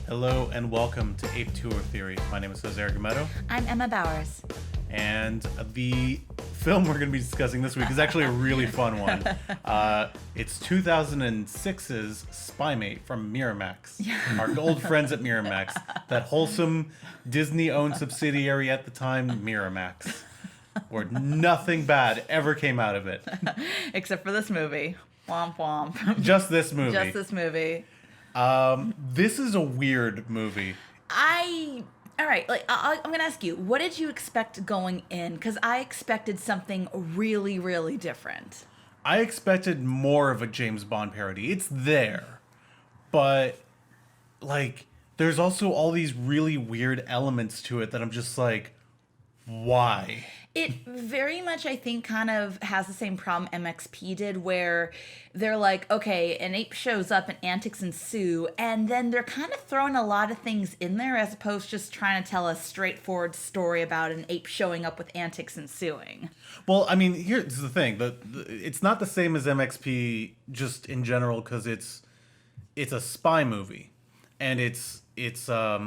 Hello and welcome to Ape-teur Theory. My name is Argumedo. I'm Emma Bowers. And the film we're going to be discussing this week is actually a really fun one. It's 2006's Spymate from Miramax. Our old friends at Miramax. That wholesome Disney-owned subsidiary at the time, Miramax. Where nothing bad ever came out of it. Except for this movie. Womp womp. Just this movie. Just this movie. This is a weird movie. All right, I'm going to ask you, what did you expect going in? Because I expected something really, really different. I expected more of a James Bond parody. It's there. But, there's also all these really weird elements to it that I'm just like, why? It very much, I think, kind of has the same problem MXP did, where they're like, okay, an ape shows up and antics ensue, and then they're kind of throwing a lot of things in there as opposed to just trying to tell a straightforward story about an ape showing up with antics ensuing. Well, I mean, here's the thing. It's not the same as MXP just in general because it's a spy movie. And it's a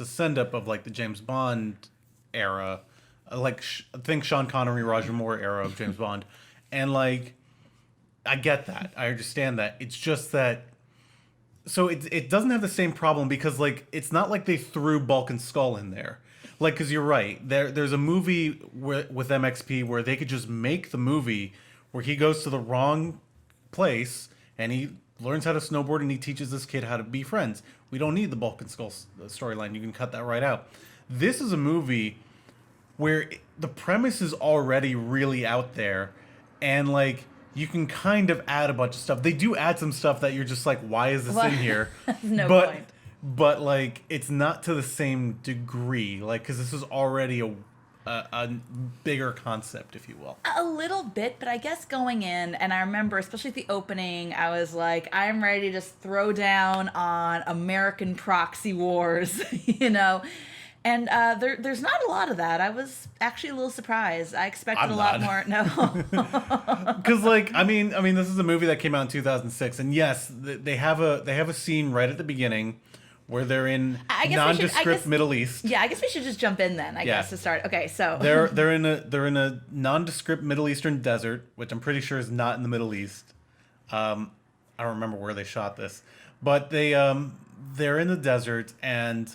send-up of, the James Bond era. I think Sean Connery, Roger Moore era of James Bond. And, I get that. I understand that. It's just that... So it doesn't have the same problem because, it's not like they threw Bulk and Skull in there. Because you're right. There's a movie with MXP where they could just make the movie where he goes to the wrong place and he learns how to snowboard and he teaches this kid how to be friends. We don't need the Bulk and Skull storyline. You can cut that right out. This is a movie where the premise is already really out there and you can kind of add a bunch of stuff. They do add some stuff that you're just like, why is this in here? No point. But it's not to the same degree, because this is already a bigger concept, if you will. A little bit, but I guess going in, and I remember, especially at the opening, I was like, I'm ready to just throw down on American proxy wars, And there's not a lot of that. I was actually a little surprised. I expected a lot more. No. Because I mean, this is a movie that came out in 2006, and yes, they have a scene right at the beginning where they're in nondescript Middle East. Yeah, I guess we should just jump in then. I guess to start. Okay, so they're in a nondescript Middle Eastern desert, which I'm pretty sure is not in the Middle East. I don't remember where they shot this, but they're in the desert and.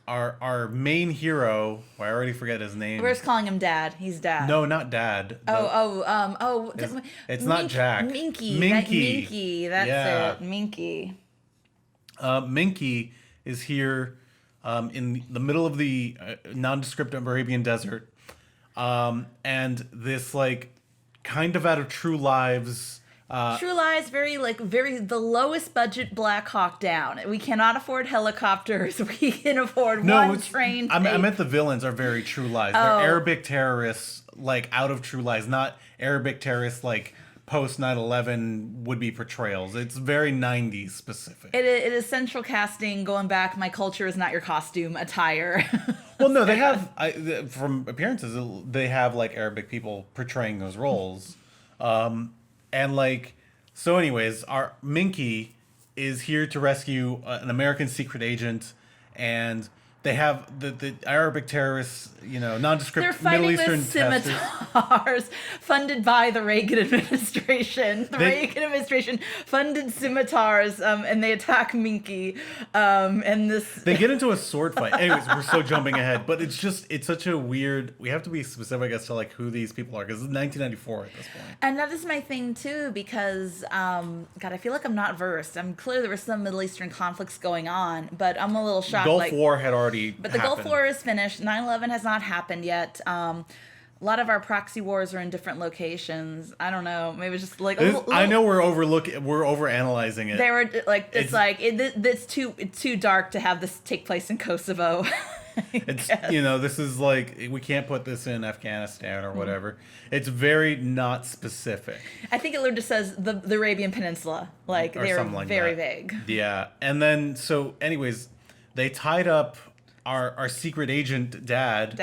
Our main hero, I already forget his name. We're just calling him Dad. He's Dad. No, not Dad. It's not Jack. Minky. That's it. Minky. Minky is here in the middle of the nondescript Arabian desert. And this, kind of out of True Lives... True Lies, very the lowest budget Black Hawk Down. We cannot afford helicopters. We can afford one train. I meant the villains are very True Lies. They're Arabic terrorists, out of True Lies, not Arabic terrorists post 9/11 would be portrayals. It's very 90s specific. It is central casting going back. My culture is not your costume attire. Well, no, they have from appearances. They have Arabic people portraying those roles. And so anyways, our Minky is here to rescue an American secret agent, and they have the Arabic terrorists, nondescript Middle Eastern testers. They're fighting with scimitars funded by the Reagan administration. Reagan administration funded scimitars, and they attack Minky. They get into a sword fight. Anyways, we're so jumping ahead, but it's such a weird. We have to be specific as to who these people are because it's 1994 at this point. And that is my thing too, because God, I feel like I'm not versed. Clearly there were some Middle Eastern conflicts going on, but I'm a little shocked. Gulf War had already. But the Gulf War is finished. 9/11 has not happened yet. A lot of our proxy wars are in different locations. I don't know. Maybe it's just I know we're overanalyzing it. They were it's too dark to have this take place in Kosovo. This is we can't put this in Afghanistan or whatever. It's very not specific. I think it literally just says the Arabian Peninsula. They're very vague. Yeah, and then so anyways, they tied up our secret agent dad,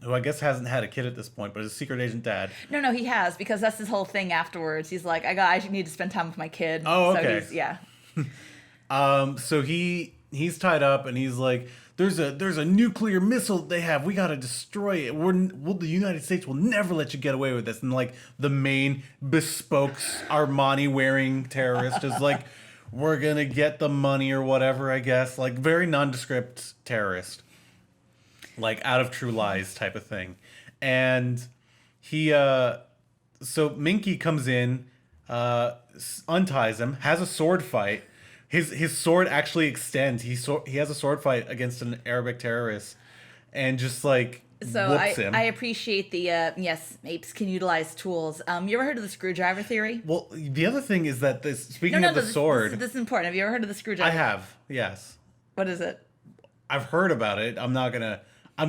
who I guess hasn't had a kid at this point, but is a secret agent dad. No, he has, because that's his whole thing afterwards. He's like, I need to spend time with my kid. Oh, okay. So yeah. So he's tied up, and he's like, there's a nuclear missile they have. We gotta destroy it. The United States will never let you get away with this. And like the main bespoke Armani wearing terrorist is like, we're gonna get the money or whatever. I guess like very nondescript terrorist, like out of True Lies type of thing. And he so Minky comes in, unties him, has a sword fight. His sword actually extends. He has a sword fight against an Arabic terrorist, and just like whoops him. I appreciate the yes, apes can utilize tools. You ever heard of the screwdriver theory? Well, the other thing is that speaking of the sword, this is important. Have you ever heard of the screwdriver? I have. Yes. What is it? I've heard about it. I'm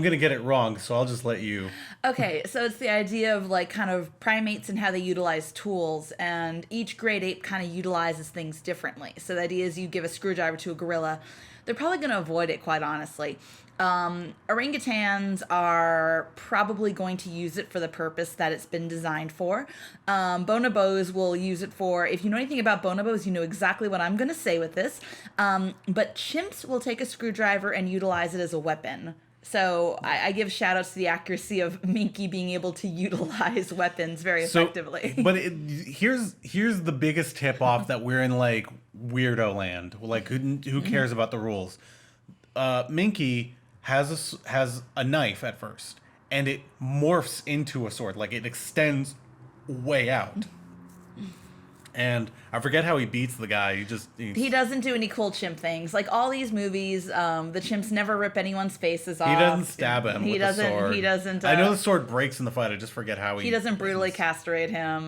gonna get it wrong, so I'll just let you. Okay, so it's the idea of like kind of primates and how they utilize tools, and each great ape kind of utilizes things differently. So the idea is you give a screwdriver to a gorilla, they're probably going to avoid it, quite honestly. Orangutans are probably going to use it for the purpose that it's been designed for. Bonobos will use it for, if you know anything about bonobos, you know exactly what I'm going to say with this. But chimps will take a screwdriver and utilize it as a weapon. So I give shout outs to the accuracy of Minky being able to utilize weapons very effectively. But here's the biggest tip off that we're in like weirdo land. Like who cares about the rules? Minky has a knife at first, and it morphs into a sword. Like it extends way out. And I forget how he beats the guy. He doesn't do any cool chimp things. Like all these movies, the chimps never rip anyone's faces off. He doesn't stab him with the sword. He doesn't. I know the sword breaks in the fight. I just forget how he. He doesn't brutally castrate him.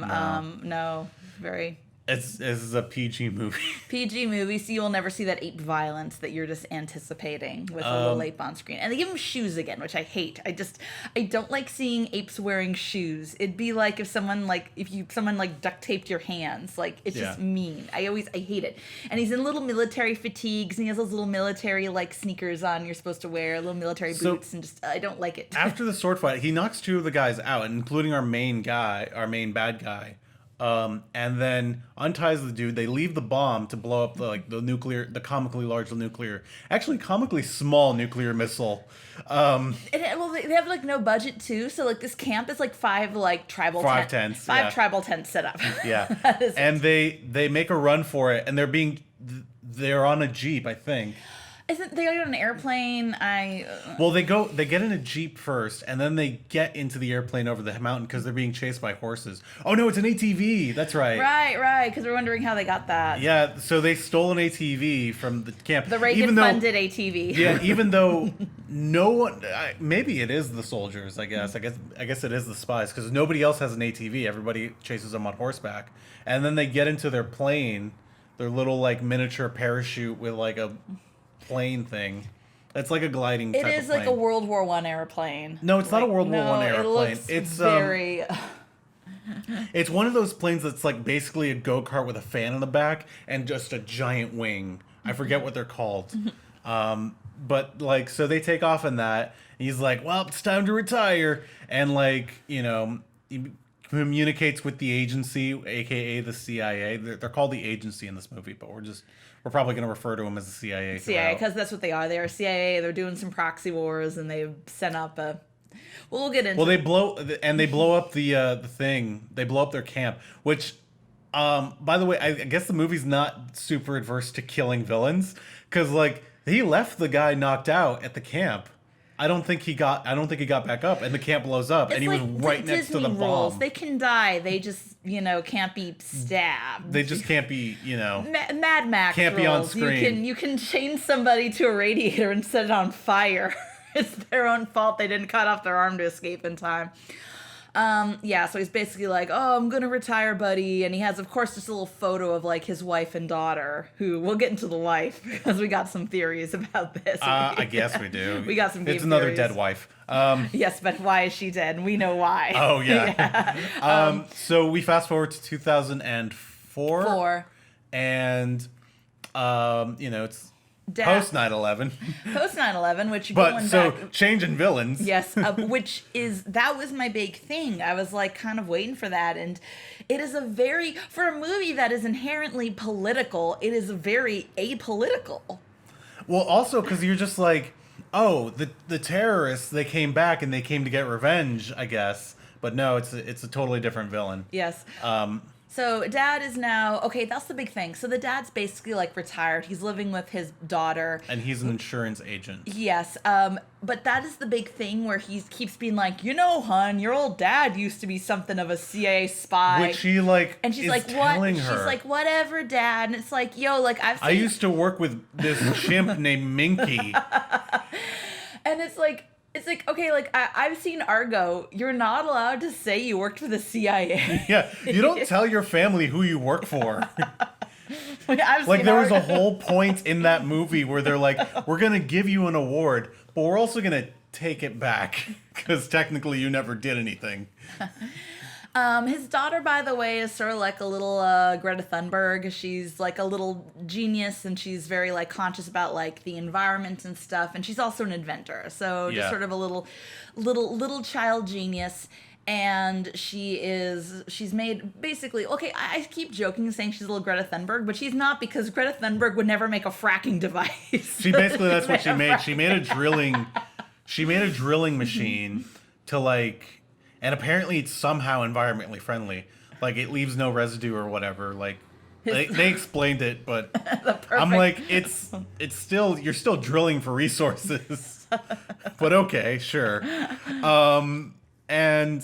No. Very. This is a PG movie. PG movie, so you'll never see that ape violence that you're just anticipating with a little ape on screen. And they give him shoes again, which I hate. I don't like seeing apes wearing shoes. It'd be like if someone duct taped your hands. Like it's just mean. I hate it. And he's in little military fatigues, and he has those little military like sneakers on you're supposed to wear, little military boots, and I don't like it. After the sword fight, he knocks two of the guys out, including our main bad guy. And then unties the dude. They leave the bomb to blow up the comically large actually comically small nuclear missile. They have like no budget too, so like this camp is like five tribal tents set up. Yeah, and they make a run for it, and they're on a Jeep, I think. Isn't they on an airplane? Well, they get in a Jeep first, and then they get into the airplane over the mountain because they're being chased by horses. Oh no, it's an ATV. That's right. Right. Because we're wondering how they got that. Yeah, so they stole an ATV from the camp. The Reagan-funded ATV. Yeah, even though no one, maybe it is the soldiers. I guess it is the spies because nobody else has an ATV. Everybody chases them on horseback, and then they get into their plane, their little like miniature parachute with like a plane thing. It's like a gliding type of plane. It is like a World War I airplane. No, it's not a World War I airplane. It's very it's one of those planes that's like basically a go-kart with a fan in the back and just a giant wing. I forget what they're called. But like so they take off in that. He's like, "Well, it's time to retire." And like, he communicates with the agency, aka the CIA. They're called the agency in this movie, but we're probably going to refer to them as the CIA. CIA, because that's what they are. They are CIA. They're doing some proxy wars, and they've sent up a. Well, we'll get into. Well, they blow up the thing. They blow up their camp, which, by the way, I guess the movie's not super adverse to killing villains, because like he left the guy knocked out at the camp. I don't think he got back up, and the camp blows up, and he was right next to the bomb. They can die. They just, can't be stabbed. They just can't be, Mad Max can't rules. be on screen. You can chain somebody to a radiator and set it on fire. It's their own fault they didn't cut off their arm to escape in time. So he's basically like, "Oh, I'm gonna retire, buddy," and he has, of course, just a little photo of like his wife and daughter. Who we'll get into the wife because we got some theories about this. I guess we do. We got some. It's another theories. Dead wife. Yes, but why is she dead? And we know why. Oh yeah. So we fast forward to 2004. And it's Post 9/11. Post 9/11, which But going so back, change in villains. yes, that was my big thing. I was like kind of waiting for that, and it is for a movie that is inherently political, it is very apolitical. Well, also because you're just like, oh, the terrorists, they came back and they came to get revenge, I guess. But no, it's a totally different villain. Yes. So dad is now, okay, that's the big thing. So the dad's basically like retired. He's living with his daughter. And he's an insurance agent. Yes. But that is the big thing where he keeps being like, hon, your old dad used to be something of a CIA spy. Which he like, and she's is like, telling what? her. She's like, whatever, dad. And it's like, yo, like I used to work with this chimp named Minky. And it's like, okay, like, I've seen Argo. You're not allowed to say you worked for the CIA. Yeah, you don't tell your family who you work for. Like, there was a whole point in that movie where they're like, we're going to give you an award, but we're also going to take it back because technically you never did anything. His daughter, by the way, is sort of like a little Greta Thunberg. She's like a little genius, and she's very like conscious about like the environment and stuff. And she's also an inventor, so just sort of a little child genius. And she's made basically, okay, I keep joking saying she's a little Greta Thunberg, but she's not, because Greta Thunberg would never make a fracking device. She basically, that's what she made. She made a drilling machine to like. And apparently it's somehow environmentally friendly. Like, it leaves no residue or whatever. Like, they explained it, but I'm like, it's still, you're still drilling for resources. But okay, sure. And,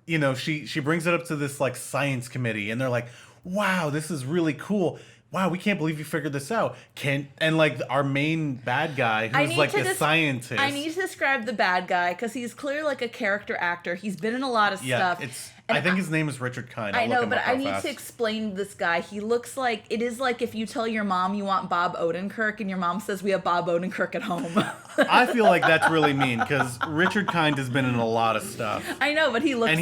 she brings it up to this, like, science committee. And they're like, wow, this is really cool. Wow, we can't believe you figured this out. And like our main bad guy, who's like a scientist. I need to describe the bad guy because he's clearly like a character actor. He's been in a lot of stuff. I think his name is Richard Kind. I know, but I need to explain this guy. He looks like, it is like if you tell your mom you want Bob Odenkirk and your mom says we have Bob Odenkirk at home. I feel like that's really mean because Richard Kind has been in a lot of stuff. I know, but he looks and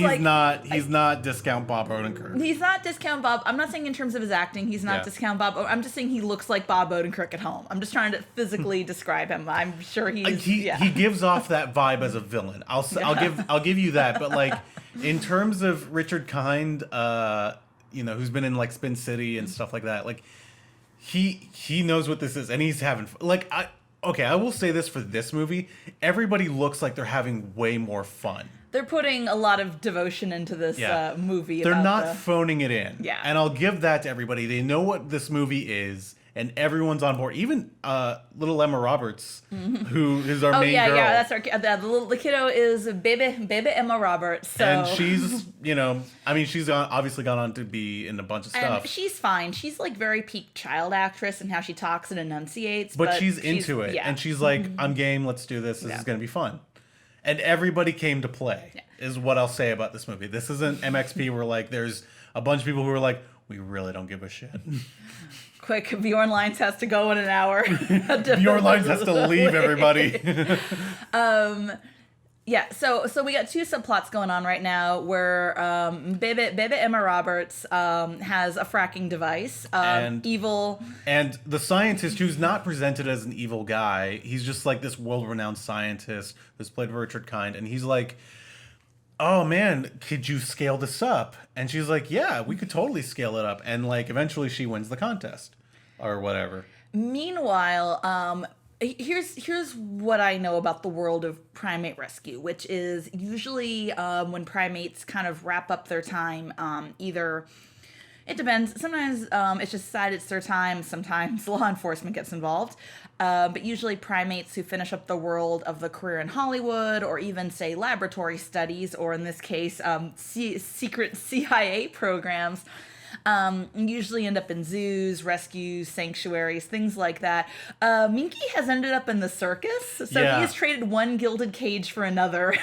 he's not discount Bob Odenkirk. He's not discount Bob. I'm not saying in terms of his acting, he's not discount Bob. I'm just saying he looks like Bob Odenkirk at home. I'm just trying to physically describe him. I'm sure he gives off that vibe as a villain. I'll give you that, but like in terms of Richard Kind, who's been in like Spin City and stuff like that, like he knows what this is and he's having like I will say this for this movie, everybody looks like they're having way more fun. They're putting a lot of devotion into this movie. They're not phoning it in. Yeah. And I'll give that to everybody. They know what this movie is, and everyone's on board. Even little Emma Roberts, who is our main girl. Oh, yeah, that's our the kiddo is baby Emma Roberts. So. And she's, she's obviously gone on to be in a bunch of stuff. And she's fine. She's like very peak child actress in how she talks and enunciates. But she's into it. Yeah. And she's like, I'm game, let's do this. This is going to be fun. And everybody came to play, is what I'll say about this movie. This isn't MXP where, like, there's a bunch of people who are like, we really don't give a shit. Quick, Bjorn Lines has to go in an hour. Bjorn Lines has to leave, everybody. Yeah, so we got two subplots going on right now where baby Emma Roberts has a fracking device. And evil. And the scientist, who's not presented as an evil guy, he's just like this world-renowned scientist who's played by Richard Kind, and he's like, oh man, could you scale this up? And she's like, yeah, we could totally scale it up. And like eventually she wins the contest or whatever. Meanwhile, here's what I know about the world of primate rescue, which is usually when primates kind of wrap up their time, either it depends. Sometimes it's just decided it's their time. Sometimes law enforcement gets involved. But usually primates who finish up the world of the career in Hollywood, or even, say, laboratory studies, or in this case, secret CIA programs, usually end up in zoos, rescues, sanctuaries, things like that. Minky has ended up in the circus, so he has traded one gilded cage for another.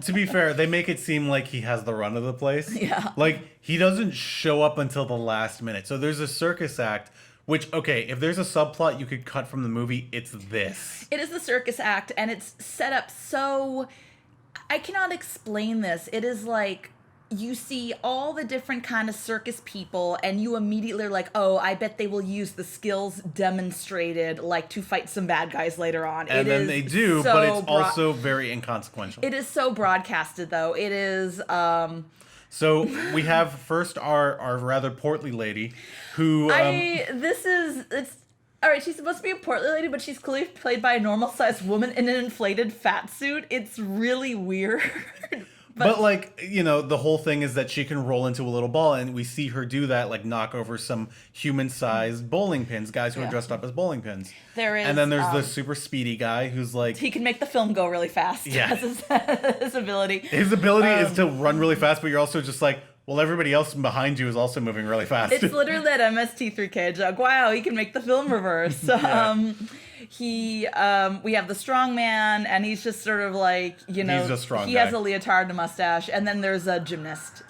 To be fair, they make it seem like he has the run of the place. Yeah. Like, he doesn't show up until the last minute. So there's a circus act, which, okay, if there's a subplot you could cut from the movie, it's this. It is the circus act, and it's set up so... I cannot explain this. It is like... you see all the different kind of circus people, and you immediately are like, oh, I bet they will use the skills demonstrated, like, to fight some bad guys later on. And then they do, but it's also very inconsequential. It is so broadcasted, though. It is... So we have first our rather portly lady, who... All right, she's supposed to be a portly lady, but she's clearly played by a normal-sized woman in an inflated fat suit. It's really weird. But like, you know, the whole thing is that she can roll into a little ball, and we see her do that, like knock over some human-sized bowling pins, guys who are dressed up as bowling pins. And then there's the super speedy guy who's like... He can make the film go really fast. Yeah. That's his ability. His ability is to run really fast, but you're also just like, well, everybody else behind you is also moving really fast. It's literally that MST3K joke. Wow, he can make the film reverse. Yeah. We have the strong man, and he's just sort of like, you know, he's a strong he guy. has a leotard and a mustache, and then there's a gymnast.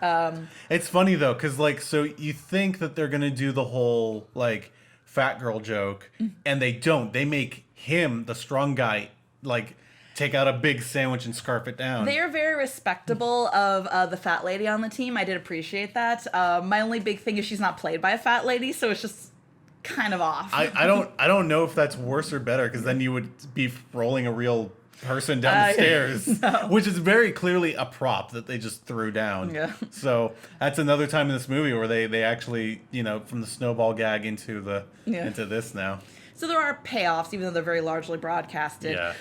It's funny though, because like, so you think that they're gonna do the whole like fat girl joke, and they don't. They make him, the strong guy, like take out a big sandwich and scarf it down. They are very respectable of the fat lady on the team. I did appreciate that. My only big thing is she's not played by a fat lady, so it's just kind of off. I don't know if that's worse or better, because then you would be rolling a real person down the stairs, which is very clearly a prop that they just threw down. Yeah. So that's another time in this movie where they actually, you know, from the snowball gag into this now. So there are payoffs, even though they're very largely broadcasted. Yeah.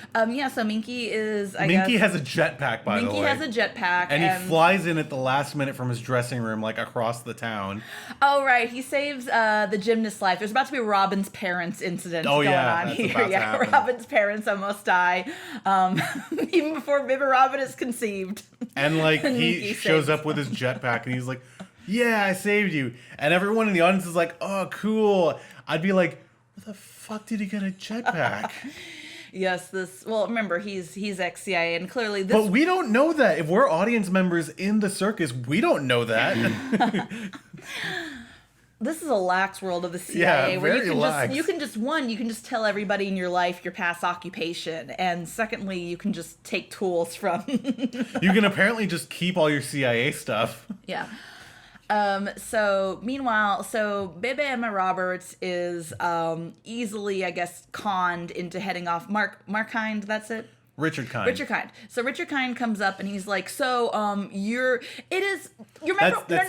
So Minky is, Minky has a jetpack, by the way. Minky has a jetpack. And he flies in at the last minute from his dressing room, like, across the town. Oh, right. He saves the gymnast's life. There's about to be Robin's parents incident going on here. Robin's parents almost die. Even before baby Robin is conceived. And, like, he shows up with his jetpack, and he's like, yeah, I saved you. And everyone in the audience is like, oh, cool. I'd be like, where the fuck did he get a jetpack? Yes, remember, he's ex-CIA, and clearly this... But we don't know that. If we're audience members in the circus, we don't know that. This is a lax world of the CIA, where you can just tell everybody in your life your past occupation, and secondly, you can just take tools from... You can apparently just keep all your CIA stuff. Yeah. Meanwhile, Bebe Emma Roberts is easily, I guess, conned into heading off. Mark Kind, that's it? Richard Kind. So Richard Kind comes up and he's like, That's the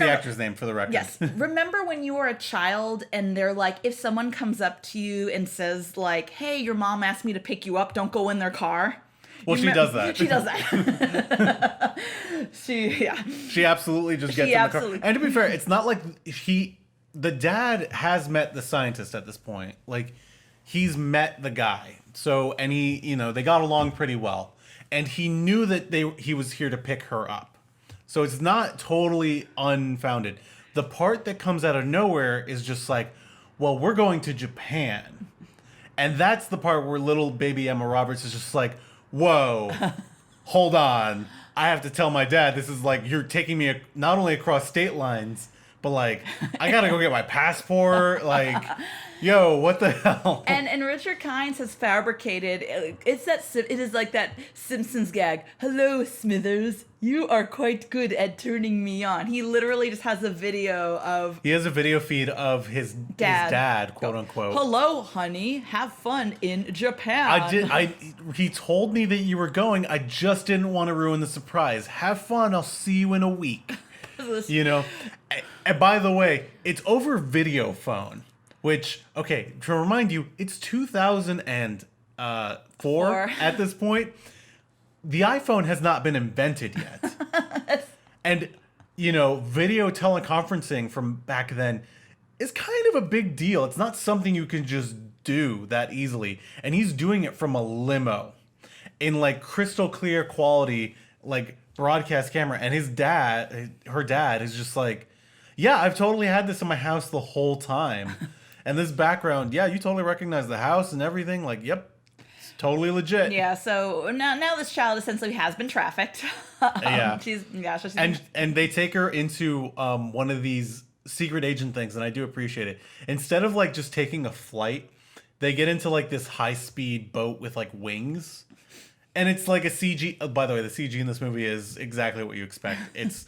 actor's name, for the record. Yes. Remember when you were a child and they're like, if someone comes up to you and says like, hey, your mom asked me to pick you up, don't go in their car. Well, she does that. She does that. She absolutely just gets in the car. And to be fair, it's not like the dad has met the scientist at this point. Like, he's met the guy. So, and they got along pretty well. And he knew that he was here to pick her up. So it's not totally unfounded. The part that comes out of nowhere is just like, well, we're going to Japan. And that's the part where little baby Emma Roberts is just like, whoa, hold on. I have to tell my dad, this is like, you're taking me not only across state lines, but like, I gotta go get my passport. Like, yo, what the hell? And Richard Kynes has fabricated, it is like that Simpsons gag, hello, Smithers, you are quite good at turning me on. He literally just has a video of... He has a video feed of his dad, quote unquote. Hello, honey, have fun in Japan. He told me that you were going, I just didn't want to ruin the surprise. Have fun, I'll see you in a week. You know? And by the way, it's over video phone. Which, okay, to remind you, it's 2004 at this point. The iPhone has not been invented yet. And, video teleconferencing from back then is kind of a big deal. It's not something you can just do that easily. And he's doing it from a limo in, like, crystal clear quality, like, broadcast camera. And her dad is just like, yeah, I've totally had this in my house the whole time. And this background, yeah, you totally recognize the house and everything. Like, yep, it's totally legit. Yeah, so now this child essentially has been trafficked. She's and they take her into one of these secret agent things, and I do appreciate it. Instead of like just taking a flight, they get into like this high-speed boat with like wings. And it's like a CG. By the way, the CG in this movie is exactly what you expect. It's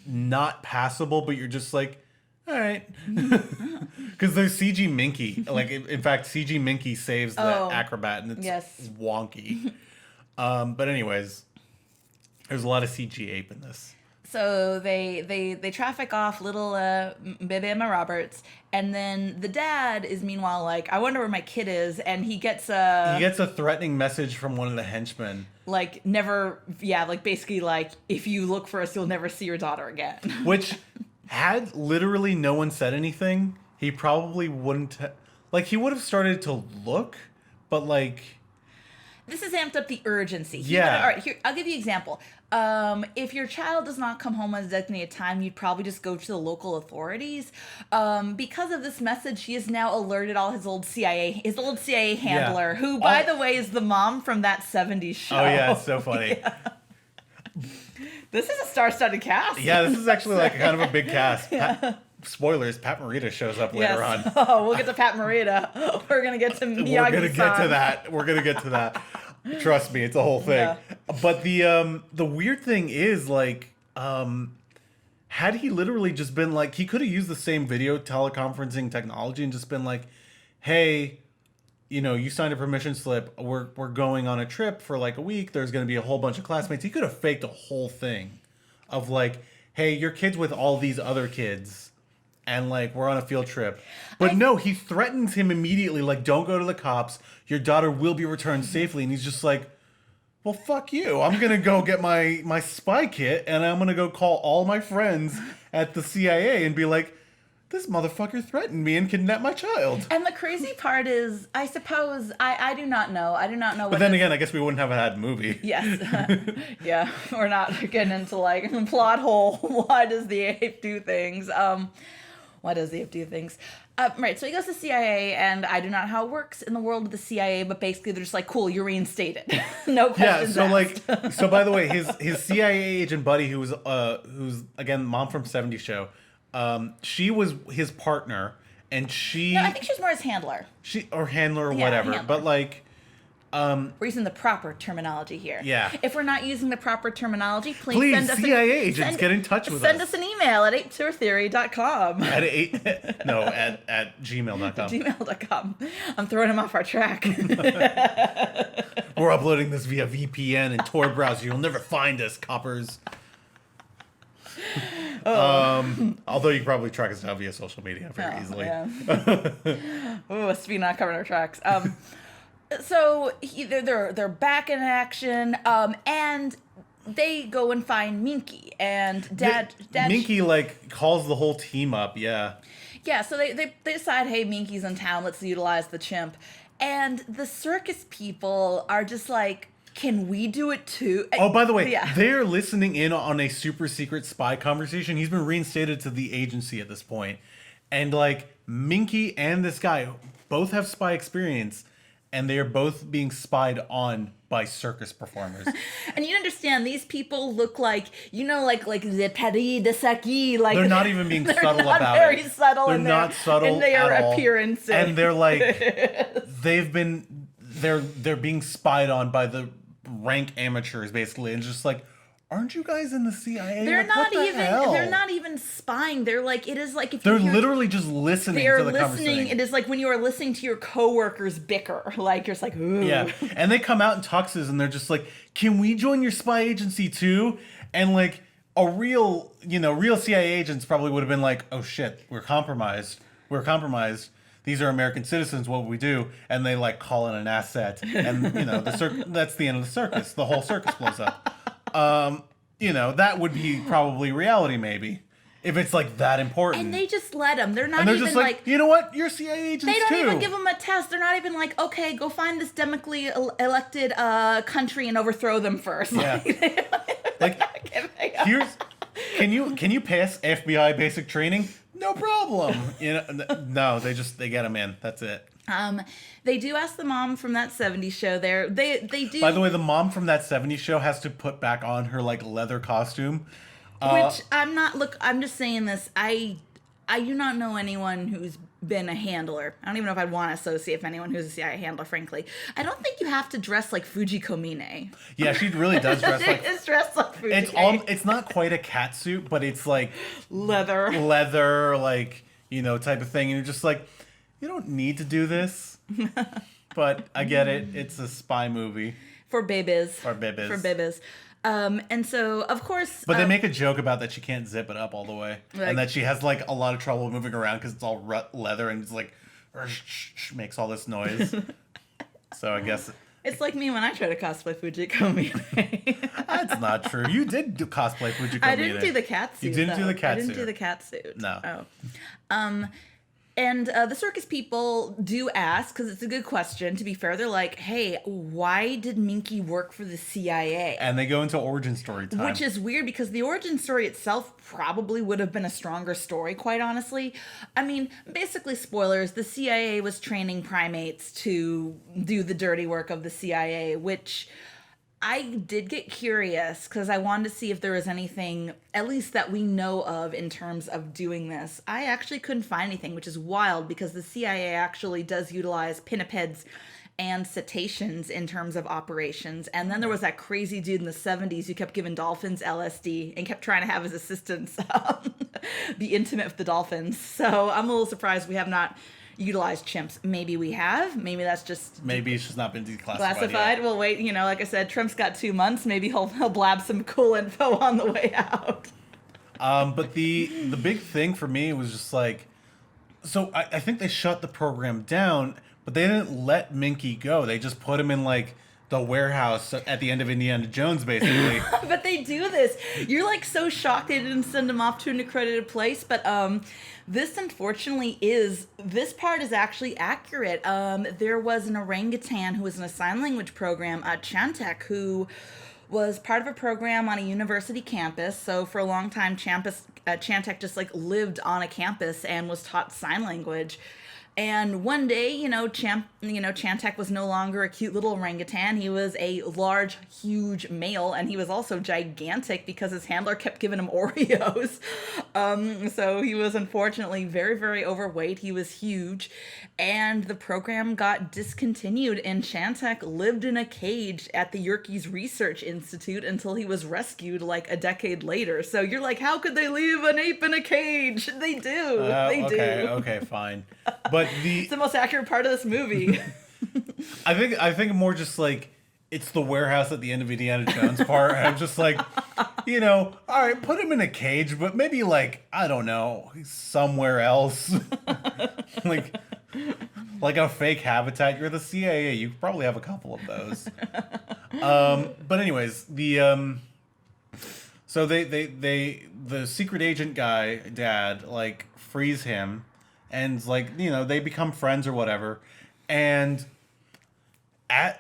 not passable, but you're just like, all right. Because there's CG Minky. Like, in fact, CG Minky saves the acrobat, and it's wonky. But anyways, there's a lot of CG ape in this. So they traffic off little Bebe Emma Roberts, and then the dad is meanwhile like, I wonder where my kid is, and he gets a threatening message from one of the henchmen. Like, basically like, if you look for us, you'll never see your daughter again. Which, had literally no one said anything, he probably wouldn't like, he would have started to look, but like... This has amped up the urgency. Yeah. All right, here, I'll give you an example. If your child does not come home at a designated time, you'd probably just go to the local authorities. Because of this message, he has now alerted all his old CIA handler, who, by the way, is the mom from that 70s show. Oh, yeah, it's so funny. Yeah. This is a star-studded cast. Yeah, this is actually like kind of a big cast. Yeah. Spoilers, Pat Morita shows up later on. Oh, we'll get to Pat Morita. We're going to get to Miyagi-san. We're going to get to that. Trust me, it's a whole thing. Yeah. But the weird thing is, like, had he literally just been like, he could have used the same video teleconferencing technology and just been like, hey, you know, you signed a permission slip. We're going on a trip for like a week. There's going to be a whole bunch of classmates. He could have faked a whole thing of like, hey, your kid's with all these other kids. And, like, we're on a field trip. But no, he threatens him immediately, like, don't go to the cops. Your daughter will be returned safely. And he's just like, well, fuck you. I'm going to go get my spy kit, and I'm going to go call all my friends at the CIA and be like, this motherfucker threatened me and kidnapped my child. And the crazy part is, I suppose, I do not know. I do not know. But then again, I guess we wouldn't have had a movie. Yes. Yeah, we're not getting into, like, plot hole. Why does the ape do things? Why does the ape do things? Right, so he goes to CIA, and I do not know how it works in the world of the CIA, but basically they're just like, cool, you're reinstated. No questions asked. So by the way, his CIA agent buddy, who's again, mom from 70 show, she was his partner, and No, I think she was more his handler. Handler or whatever, handler. But like... we're using the proper terminology here. Yeah. If we're not using the proper terminology, please send us CIA agents, get in touch with us. Send us an email at ape-teur-theory.com. At gmail.com. Gmail.com. I'm throwing him off our track. We're uploading this via VPN and Tor browser. You'll never find us, coppers. Although you can probably track us down via social media very easily. Yeah. Ooh, speaking of not covering our tracks. So they're back in action, and they go and find Minky, and Dad. Minky like calls the whole team up, yeah. Yeah, so they decide, hey, Minky's in town, let's utilize the chimp, and the circus people are just like, can we do it too? Oh, by the way, they're listening in on a super secret spy conversation. He's been reinstated to the agency at this point, and like Minky and this guy both have spy experience. And they are both being spied on by circus performers. And you understand, these people look like, you know, like the Paris de Saki. Like, they're not even being subtle about it. They're not very subtle. They're not subtle in their at all. appearances. And they're like, they're being spied on by the rank amateurs, basically. And just like, aren't you guys in the CIA? They're like, they're not even spying. They're like, it is like if they're literally just listening to the conversation. It is like when you are listening to your coworkers bicker. Like, you're just like, ooh. Yeah. And they come out in tuxes and they're just like, can we join your spy agency too? And like real CIA agents probably would have been like, oh shit, we're compromised. These are American citizens. What would we do? And they like call in an asset, and that's the end of the circus. The whole circus blows up. That would be probably reality, maybe, if it's like that important. And they just let them. They're not and they're even just like, you know what? You're CIA agents They don't too. even give them a test. They're not even like, okay, go find this democratically elected country and overthrow them first. Yeah. Can you pass FBI basic training? No problem. No, they get them in. That's it. They do ask the mom from that 70s show there. They do. By the way, the mom from that 70s show has to put back on her like leather costume. Which I'm just saying this. I do not know anyone been a handler. I don't even know if I'd want to associate with anyone who's a CIA handler, frankly. I don't think you have to dress like Fujiko Mine. Yeah, she really does dress She like... is dressed like Fujiko. It's not quite a cat suit, but it's like... Leather, like, you know, type of thing. And you're just like, you don't need to do this. But I get it. It's a spy movie. For babies. For babies. For babies. And so, of course... But they make a joke about that she can't zip it up all the way. Like, and that she has, like, a lot of trouble moving around because it's all leather and it's like... makes all this noise. So I guess... It's like me when I try to cosplay Fujiko Mine. That's not true. You did cosplay Fujiko Mine. I didn't do the cat suit. You didn't do the cat suit. I didn't do the cat suit. No. Oh. And the circus people do ask, because it's a good question, to be fair, they're like, hey, why did Minky work for the CIA? And they go into origin story time. Which is weird, because the origin story itself probably would have been a stronger story, quite honestly. I mean, basically, spoilers, the CIA was training primates to do the dirty work of the CIA, which... I did get curious because I wanted to see if there was anything, at least that we know of, in terms of doing this. I actually couldn't find anything, which is wild because the CIA actually does utilize pinnipeds and cetaceans in terms of operations. And then there was that crazy dude in the 70s who kept giving dolphins LSD and kept trying to have his assistants be intimate with the dolphins. So I'm a little surprised we have not utilized chimps. Maybe we have. Maybe that's just... Maybe it's just not been declassified classified. yet. Well, wait, you know, like I said, Trump's got 2 months. Maybe he'll blab some cool info on the way out. But the big thing for me was just like... So I think they shut the program down, but they didn't let Minky go. They just put him in, like, the warehouse at the end of Indiana Jones, basically. But they do this. You're, like, so shocked they didn't send him off to an accredited place. But this, unfortunately, this part is actually accurate. There was an orangutan who was in a sign language program at Chantek who was part of a program on a university campus. So for a long time, Chantek just, like, lived on a campus and was taught sign language. And one day, Chantek was no longer a cute little orangutan. He was a large, huge male, and he was also gigantic because his handler kept giving him Oreos. So he was unfortunately very, very overweight. He was huge. And the program got discontinued, and Chantek lived in a cage at the Yerkes Research Institute until he was rescued like a decade later. So you're like, how could they leave an ape in a cage? They do. They do. Okay, fine. But it's the most accurate part of this movie. I think more just like it's the warehouse at the end of Indiana Jones part. And I'm just like, all right, put him in a cage, but maybe like, I don't know, somewhere else. like a fake habitat. You're the CIA. You probably have a couple of those. But anyways, so the secret agent guy, dad, like frees him. And, like, they become friends or whatever. And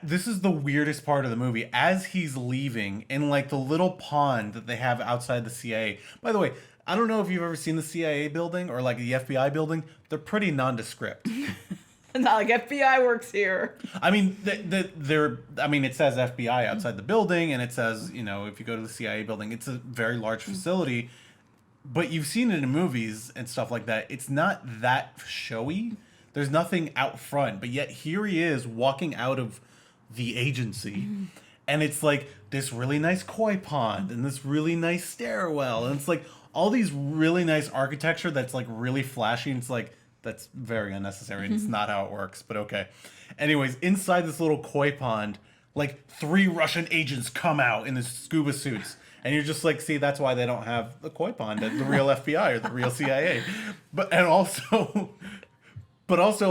this is the weirdest part of the movie. As he's leaving in, like, the little pond that they have outside the CIA. By the way, I don't know if you've ever seen the CIA building or, like, the FBI building. They're pretty nondescript. Not like FBI works here. I mean, it says FBI outside the building. And it says, if you go to the CIA building, it's a very large facility. But you've seen it in movies and stuff like that. It's not that showy. There's nothing out front. But yet here he is walking out of the agency. Mm-hmm. And it's like this really nice koi pond and this really nice stairwell. And it's like all these really nice architecture that's like really flashy. And it's like, that's very unnecessary. And it's not how it works. But okay. Anyways, inside this little koi pond, like 3 Russian agents come out in the scuba suits. And you're just like, see, that's why they don't have the koi pond at the real FBI or the real CIA. But also,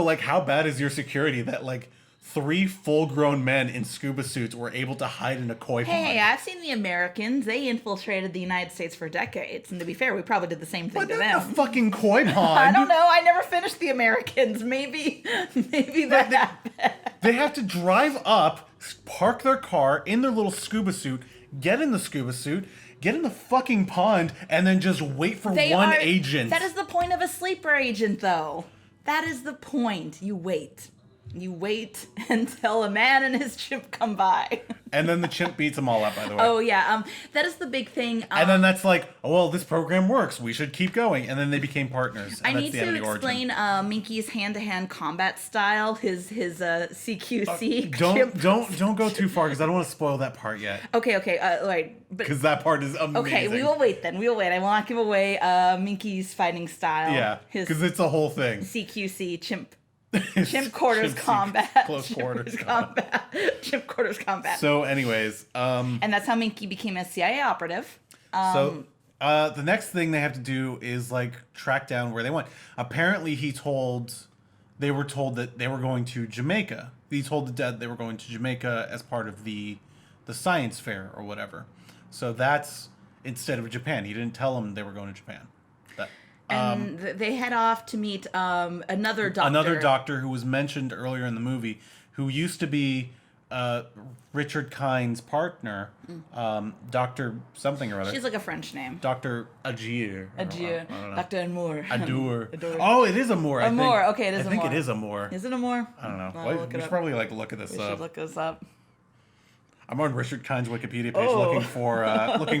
like, how bad is your security that, like, 3 full-grown men in scuba suits were able to hide in a koi pond? Hey, I've seen the Americans. They infiltrated the United States for decades. And to be fair, we probably did the same thing to them. A fucking koi pond. I don't know. I never finished the Americans. Maybe that happened. They have to drive up, park their car in their little scuba suit, get in the scuba suit, get in the fucking pond, and then just wait for agent. That is the point of a sleeper agent, though. That is the point. You wait. You wait until a man and his chimp come by. And then the chimp beats them all up, by the way. Oh, yeah. That is the big thing. And then that's like, oh, well, this program works. We should keep going. And then they became partners. And I that's need the end to of the origin. explain Minky's hand-to-hand combat style, his CQC. Don't go too far because I don't want to spoil that part yet. Okay. Right. But Because that part is amazing. okay, we will wait then. We will wait. I will not give away Minky's fighting style. Yeah, because it's a whole thing. CQC chimp quarters combat. Close quarters combat. Chimp quarters combat. So, anyways, and that's how Minky became a CIA operative. The next thing they have to do is like track down where they went. Apparently, they were told that they were going to Jamaica. He told the dead they were going to Jamaica as part of the science fair or whatever. So that's instead of Japan. He didn't tell them they were going to Japan. And they head off to meet another doctor. Another doctor who was mentioned earlier in the movie, who used to be Richard Kind's partner, Dr. something or other. She's like a French name. Dr. Agier. Agier. Dr. Amour. Adour. Oh, it is Amour. Amour. Okay, it is Amour. I think it is Amour. Is it Amour? I don't know. Well, We should probably look at this We up. should look this up. I'm on Richard Kind's Wikipedia page looking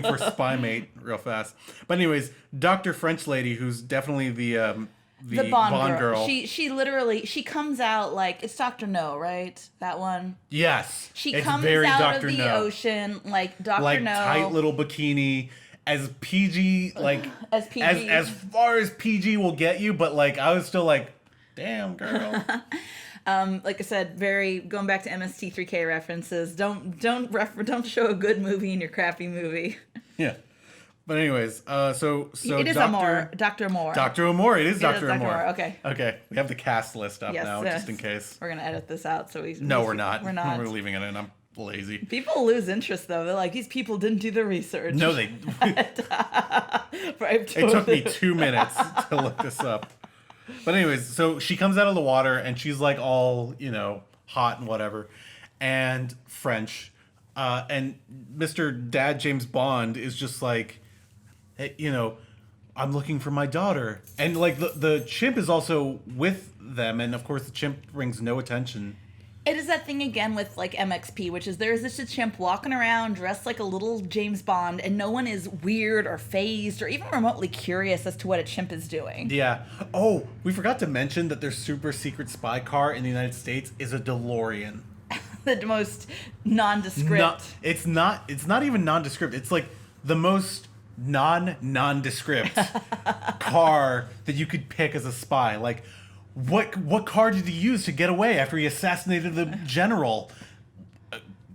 for Spymate real fast. But anyways, Dr. French lady, who's definitely the Bond girl. She literally comes out like it's Dr. No, right? That one. Yes. She it's comes very out Dr. of the No. ocean like Dr. Like No. tight little bikini, as PG as PG as far as PG will get you. But like I was still like, damn girl. Like I said, very going back to MST3K references. Don't show a good movie in your crappy movie. Yeah. But anyways, so it is Amour. Dr. Amour. Dr. Amour. It is Dr. Amour. Okay. Okay. We have the cast list up now, just in case. We're gonna edit this out, so we. No, we're not. We're not. We're leaving it in. I'm lazy. People lose interest though. They're like, these people didn't do the research. No, they. It took me 2 minutes to look this up. But anyways, so she comes out of the water and she's like all, hot and whatever, and French, and Mr. Dad James Bond is just like, hey, I'm looking for my daughter, and like the chimp is also with them, and of course the chimp brings no attention. It is that thing again with like MXP, which is there's just a chimp walking around dressed like a little James Bond, and no one is weird or phased or even remotely curious as to what a chimp is doing. Yeah. Oh, we forgot to mention that their super secret spy car in the United States is a DeLorean. The most nondescript. It's not even nondescript. It's like the most nondescript car that you could pick as a spy. Like, what car did he use to get away after he assassinated the general?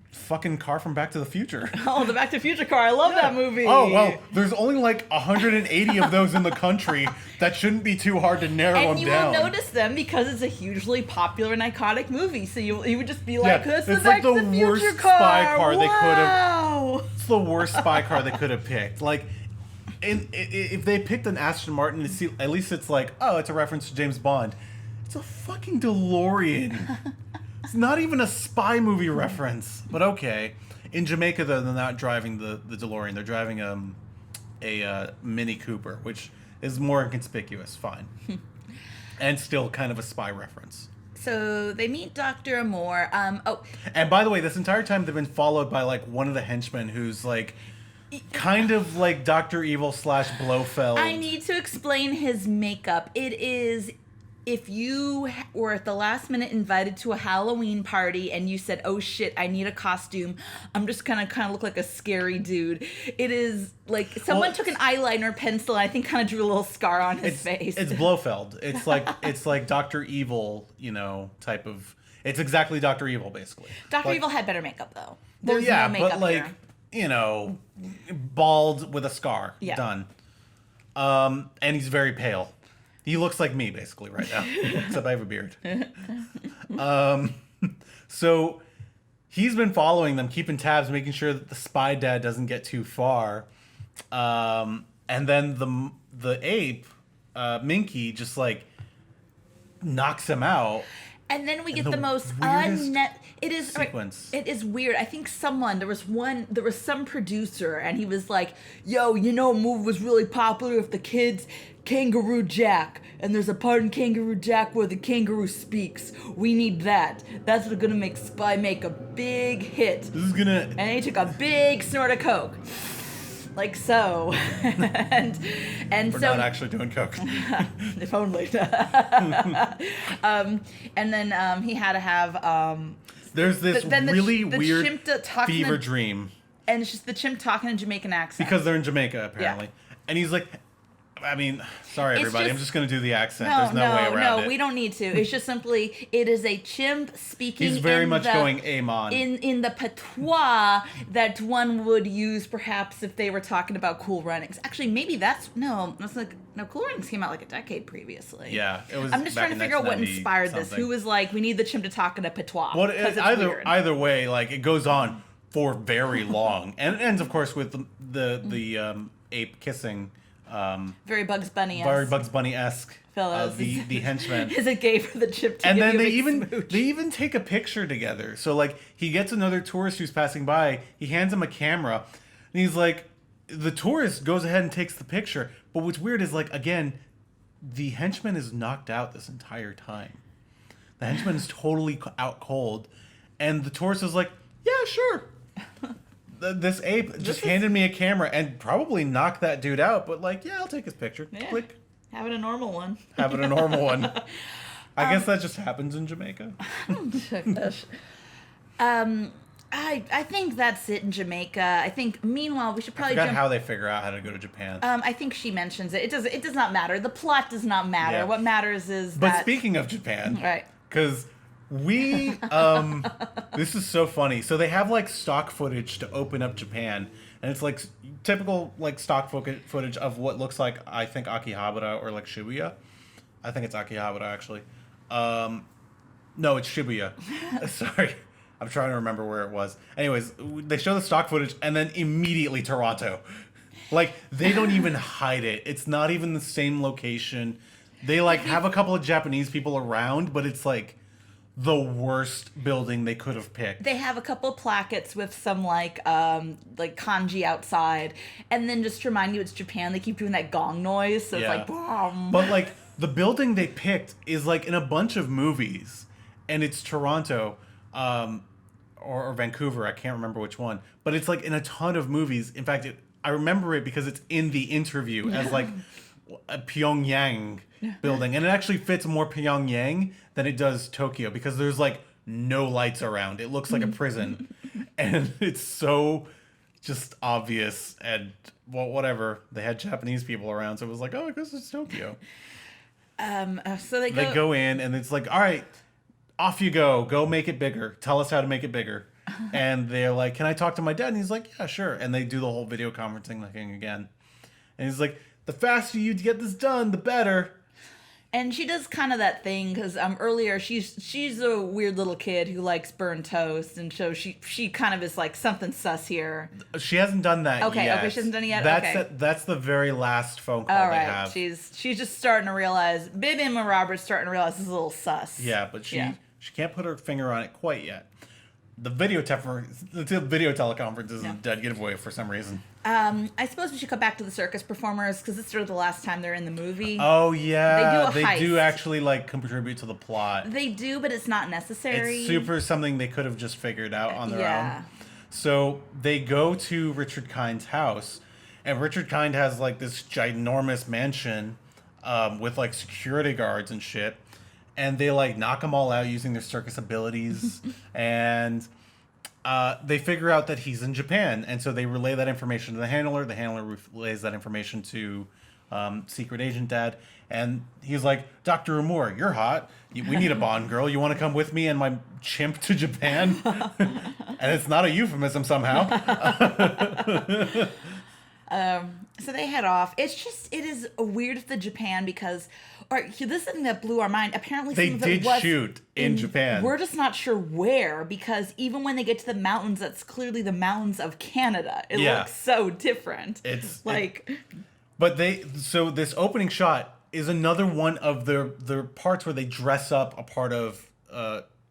Fucking car from Back to the Future. Oh, the Back to the Future car. I love that movie. Oh, well, there's only like 180 of those in the country. That shouldn't be too hard to narrow them down. And you will notice them because it's a hugely popular and iconic movie. So you would just be like, yeah, that's the it's Back like to the the Future worst car. spy car they could have. Wow. It's the worst spy car they could have picked. Like, if they picked an Aston Martin, at least it's like, oh, it's a reference to James Bond. It's a fucking DeLorean. It's not even a spy movie reference. But okay. In Jamaica, though, they're not driving the DeLorean. They're driving a Mini Cooper, which is more inconspicuous. Fine. And still kind of a spy reference. So they meet Dr. Amour. And by the way, this entire time they've been followed by like one of the henchmen who's like kind of like Dr. Evil / Blofeld. I need to explain his makeup. It is, if you were at the last minute invited to a Halloween party and you said, oh shit, I need a costume, I'm just gonna kind of look like a scary dude. It is like someone took an eyeliner pencil and I think kind of drew a little scar on his face. It's Blofeld. It's like Dr. Evil, type of. It's exactly Dr. Evil, basically. Dr. Evil had better makeup though. Well, There's yeah, no makeup but like, here. Bald with a scar. Yeah. Done. And he's very pale. He looks like me, basically, right now. Except I have a beard. So he's been following them, keeping tabs, making sure that the spy dad doesn't get too far. And then the ape, Minky, just like knocks him out. And then we get the the most weirdest it is sequence. It is weird. I think there was some producer, and he was like, "Yo, you know, a movie was really popular if the kids Kangaroo Jack, and there's a part in Kangaroo Jack where the kangaroo speaks. We need that. That's what's gonna make Spymate a big hit." This is gonna. And he took a big snort of coke. Like so. and We're so not actually doing coke. if only. And then he had to have There's this really weird chimp talking fever dream. And it's just the chimp talking in Jamaican accent. Because they're in Jamaica, apparently. Yeah. And he's like, I mean, sorry, everybody. I'm just going to do the accent. No, There's no way around it. No, we don't need to. It's just simply, it is a chimp speaking He's very much going Amon. In the patois that one would use perhaps if they were talking about Cool Runnings. Actually, maybe that's like, Cool Runnings came out like a decade previously. Yeah, it was. I'm just trying to figure out what inspired this. Who was like, we need the chimp to talk in a patois. Well, either way, like, it goes on for very long. And it ends, of course, with the ape kissing. Very Bugs Bunny-esque. Very Bugs Bunny-esque. Fellows. The henchman. Is it gay for the chimp to and give then you a smooch? they even take a picture together. So like he gets another tourist who's passing by. He hands him a camera, and he's like, the tourist goes ahead and takes the picture. But what's weird is like again, the henchman is knocked out this entire time. The henchman is totally out cold, and the tourist is like, yeah, sure. This ape just handed me a camera and probably knocked that dude out, but like, yeah, I'll take his picture. Yeah. Click. Having a normal one. Having a normal one. I guess that just happens in Jamaica. I think that's it in Jamaica. I think meanwhile we should probably I forgot how they figure out how to go to Japan. I think she mentions it. It does not matter. The plot does not matter. Yeah. What matters is But speaking of Japan, right? Because we this is so funny. So they have like stock footage to open up Japan, and it's like typical like stock footage of what looks like, I think, Akihabara or like Shibuya. I think it's Akihabara actually. No, it's Shibuya. Sorry. I'm trying to remember where it was. Anyways, they show the stock footage and then immediately Toronto. Like, they don't even hide it. It's not even the same location. They, like, have a couple of Japanese people around, but it's, like, the worst building they could have picked. They have a couple plackets with some, like kanji outside. And then just to remind you it's Japan, they keep doing that gong noise. So Yeah. it's like, boom. But, like, the building they picked is, like, in a bunch of movies. And it's Toronto. Or Vancouver, I can't remember which one, but it's like in a ton of movies. In fact, I remember it because it's in the interview as like a Pyongyang building, and it actually fits more Pyongyang than it does Tokyo because there's like no lights around. It looks like a prison, and it's so just obvious. And well, whatever, they had Japanese people around, so it was like, oh, I guess it's Tokyo. So they go in, and it's like, all right. Off you go. Go make it bigger. Tell us how to make it bigger. And they're like, can I talk to my dad? And he's like, yeah, sure. And they do the whole video conferencing thing again. And he's like, the faster you get this done, the better. And she does kind of that thing because earlier she's a weird little kid who likes burnt toast, and so she kind of is like something sus here. She hasn't done that yet. Okay, she hasn't done it yet. That's the very last phone call All they right, have. she's just starting to realize. Baby Emma Roberts starting to realize this is a little sus. Yeah, but she can't put her finger on it quite yet. The video teleconference is a dead giveaway for some reason. I suppose we should go back to the circus performers because this is sort of the last time they're in the movie. Oh yeah, they do heist. actually like contribute to the plot. They do, but it's not necessary. It's super something they could have just figured out on their own. Yeah. So they go to Richard Kind's house, and Richard Kind has like this ginormous mansion with like security guards and shit. And they like knock them all out using their circus abilities, and they figure out that he's in Japan, and so they relay that information to the handler. The handler relays that information to Secret Agent Dad, and he's like, Dr. Umur, you're hot. We need a Bond girl. You want to come with me and my chimp to Japan? And it's not a euphemism somehow. So they head off. It is weird for Japan because, this is something that blew our mind. Apparently, they some of did it was shoot in Japan. We're just not sure where because even when they get to the mountains, that's clearly the mountains of Canada. It looks so different. It's like, but this opening shot is another one of their parts where they dress up a part of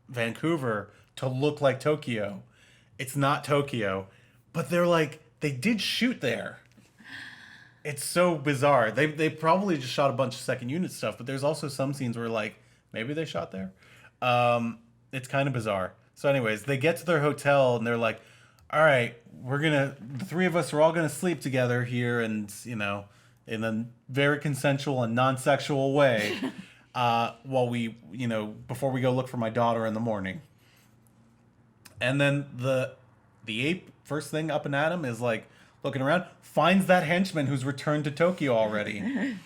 Vancouver to look like Tokyo. It's not Tokyo, but they're like, they did shoot there. It's so bizarre. They probably just shot a bunch of second unit stuff, but there's also some scenes where like maybe they shot there. It's kind of bizarre. So anyways, they get to their hotel and they're like, all right, the three of us are all gonna sleep together here, and in a very consensual and non-sexual way, while we, before we go look for my daughter in the morning. And then the ape, first thing up and at him, is like looking around, finds that henchman who's returned to Tokyo already.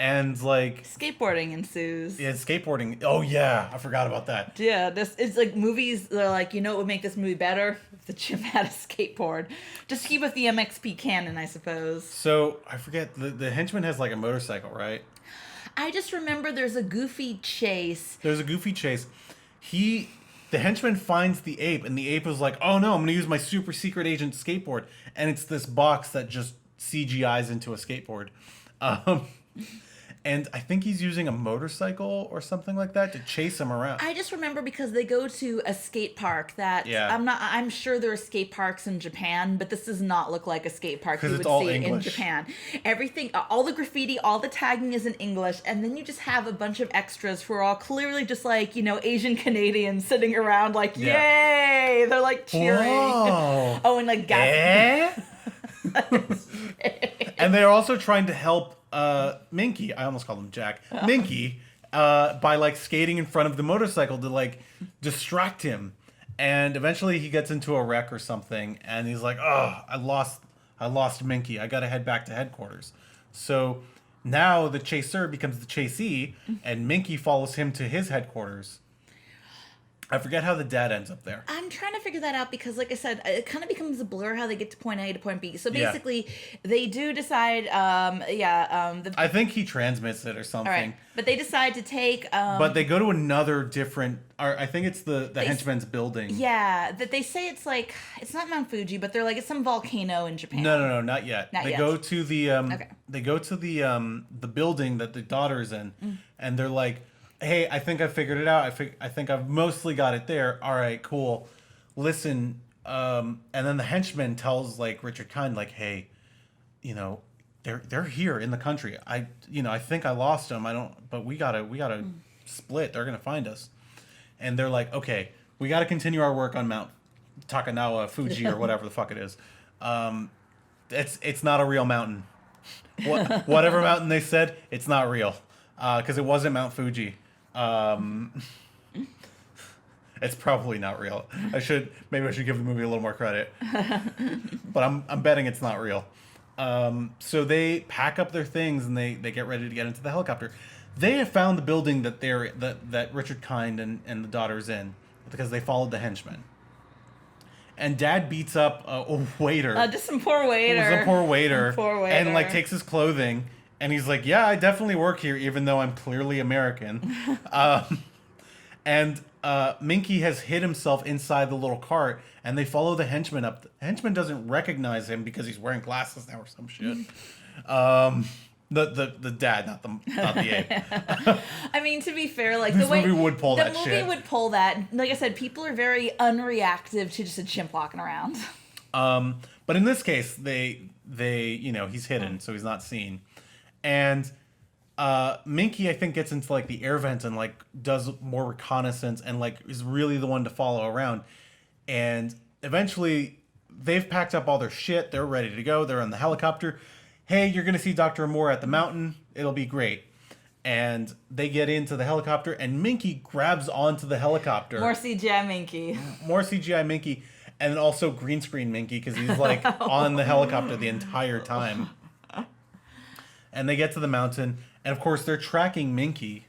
And like skateboarding ensues. Yeah, skateboarding. Oh yeah, I forgot about that. Yeah, it's like movies. They're like, what would make this movie better if the Jim had a skateboard. Just keep with the MXP canon, I suppose. So I forget, the henchman has like a motorcycle, right? I just remember there's a goofy chase. The henchman finds the ape, and the ape is like, oh no, I'm gonna use my super secret agent skateboard, and it's this box that just CGIs into a skateboard. And I think he's using a motorcycle or something like that to chase him around. I just remember because they go to a skate park that I'm sure there are skate parks in Japan, but this does not look like a skate park you would see in Japan. Everything, all the graffiti, all the tagging is in English, and then you just have a bunch of extras who are all clearly just like, Asian Canadians sitting around like, yay! They're like cheering. Whoa. Oh, and like And they're also trying to help Minky, I almost called him Jack, Minky, by like skating in front of the motorcycle to like distract him. And eventually he gets into a wreck or something, and he's like, oh, I lost Minky. I gotta head back to headquarters. So now the chaser becomes the chasee, and Minky follows him to his headquarters. I forget how the dad ends up there. I'm trying to figure that out because, like I said, it kind of becomes a blur how they get to point A to point B. So basically, they do decide, I think he transmits it or something. All right. But they decide to take... but they go to another different... I think it's the henchman's building. Yeah, that they say it's like... It's not Mount Fuji, but they're like, it's some volcano in Japan. No, not yet. Not yet. Go to the... They go to the building that the daughter's in, and they're like... Hey, I think I figured it out. I think I've mostly got it there. All right, cool. Listen, and then the henchman tells like Richard Kind, like, hey, they're here in the country. I think I lost them. But we gotta split. They're gonna find us. And they're like, okay, we gotta continue our work on Mount Takanawa, Fuji, or whatever the fuck it is. It's not a real mountain. Whatever mountain they said, it's not real. Because it wasn't Mount Fuji. It's probably not real. Maybe I should give the movie a little more credit. But I'm betting it's not real. So they pack up their things and they get ready to get into the helicopter. They have found the building that Richard Kind and the daughter's in because they followed the henchman. And Dad beats up a waiter. Just some poor waiter. And like takes his clothing. And he's like, yeah, I definitely work here, even though I'm clearly American. And Minky has hid himself inside the little cart, and they follow the henchman up. The henchman doesn't recognize him because he's wearing glasses now or some shit. The dad, not the ape. I mean, to be fair, like this movie would pull that shit. The movie would pull that. Like I said, people are very unreactive to just a chimp walking around. But in this case, they he's hidden, so he's not seen. And Minky, I think, gets into like the air vent and like does more reconnaissance and like is really the one to follow around. And eventually they've packed up all their shit. They're ready to go. They're on the helicopter. Hey, you're going to see Dr. Moore at the mountain. It'll be great. And they get into the helicopter and Minky grabs onto the helicopter. More CGI Minky. And then also green screen Minky because he's like on the helicopter the entire time. And they get to the mountain, and of course they're tracking Minky.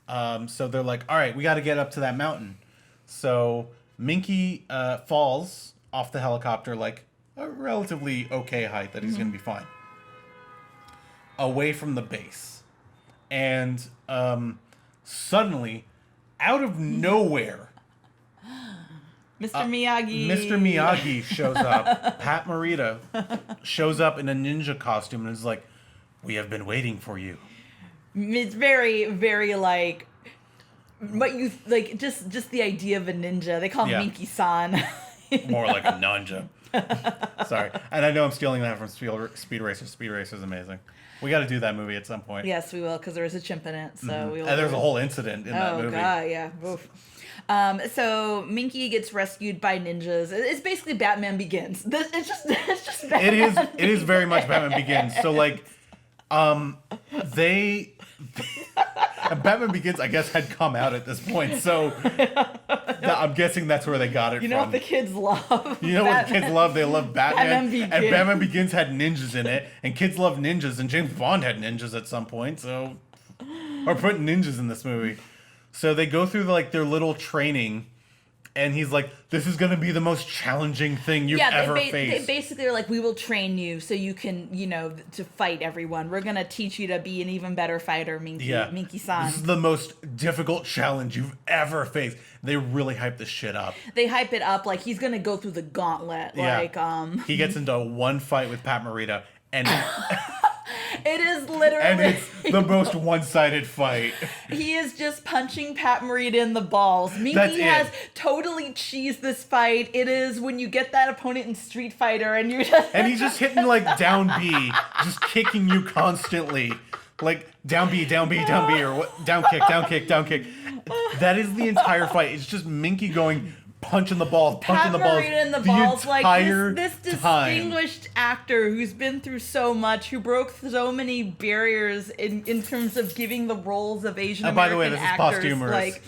So they're like, all right, we got to get up to that mountain. So Minky falls off the helicopter like a relatively okay height that he's going to be fine. Away from the base. And suddenly, out of nowhere, Mr. Miyagi shows up. Pat Morita shows up in a ninja costume and is like, we have been waiting for you. It's very, very like what you like, just the idea of a ninja. They call him Yeah. Minky-san. More like a ninja. Sorry. And I know I'm stealing that from Speed Racer. Speed Racer is amazing. We got to do that movie at some point. Yes, we will, because there is a chimp in it. So we will. And there's a whole incident in that movie. Oh god, yeah. Oof. So Minky gets rescued by ninjas. It's basically Batman Begins. It's just Batman. It is very much Batman Begins. So like, they Batman Begins, I guess, had come out at this point. So I'm guessing that's where they got it You know from. what the kids love? You know what the kids love? They love Batman. Batman Begins. And Batman Begins had ninjas in it, and kids love ninjas, and James Bond had ninjas at some point. So, or putting ninjas in this movie. So they go through like their little training, and he's like, "This is going to be the most challenging thing you've ever faced." They basically are like, we will train you so you can, to fight everyone. We're going to teach you to be an even better fighter, Minky-san. This is the most difficult challenge you've ever faced. They really hype this shit up. They hype it up like he's going to go through the gauntlet. Yeah. Like, He gets into one fight with Pat Morita, and it is literally... and it's the most one-sided fight. He is just punching Pat Morita in the balls. Minky has totally cheesed this fight. It is when you get that opponent in Street Fighter and you're just... And he's just hitting like down B, just kicking you constantly. Like down B, down B, down B, or what? Down kick, down kick, down kick. That is the entire fight. It's just Minky going... punching the balls, punching the balls, in the balls, like this time. distinguished actor who's been through so much, who broke so many barriers in terms of giving the roles of Asian American by the way, this actors, is posthumous. like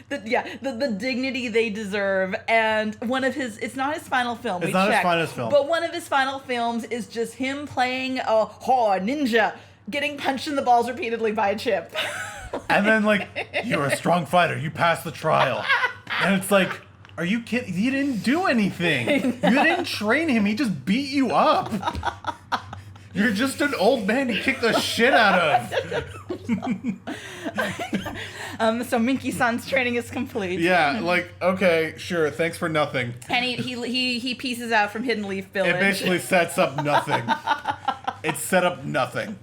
the dignity they deserve. And one of his, it's not his final film. It's not his final film, but one of his final films is just him playing a ninja, getting punched in the balls repeatedly by a chip. And then like, you're a strong fighter, you passed the trial, and it's like, are you kidding? He didn't do anything. You didn't train him. He just beat you up. You're just an old man he kicked the shit out of. So Minky-san's training is complete. Yeah, like, okay, sure, thanks for nothing. And he pieces out from Hidden Leaf Village. It basically sets up nothing. It set up nothing.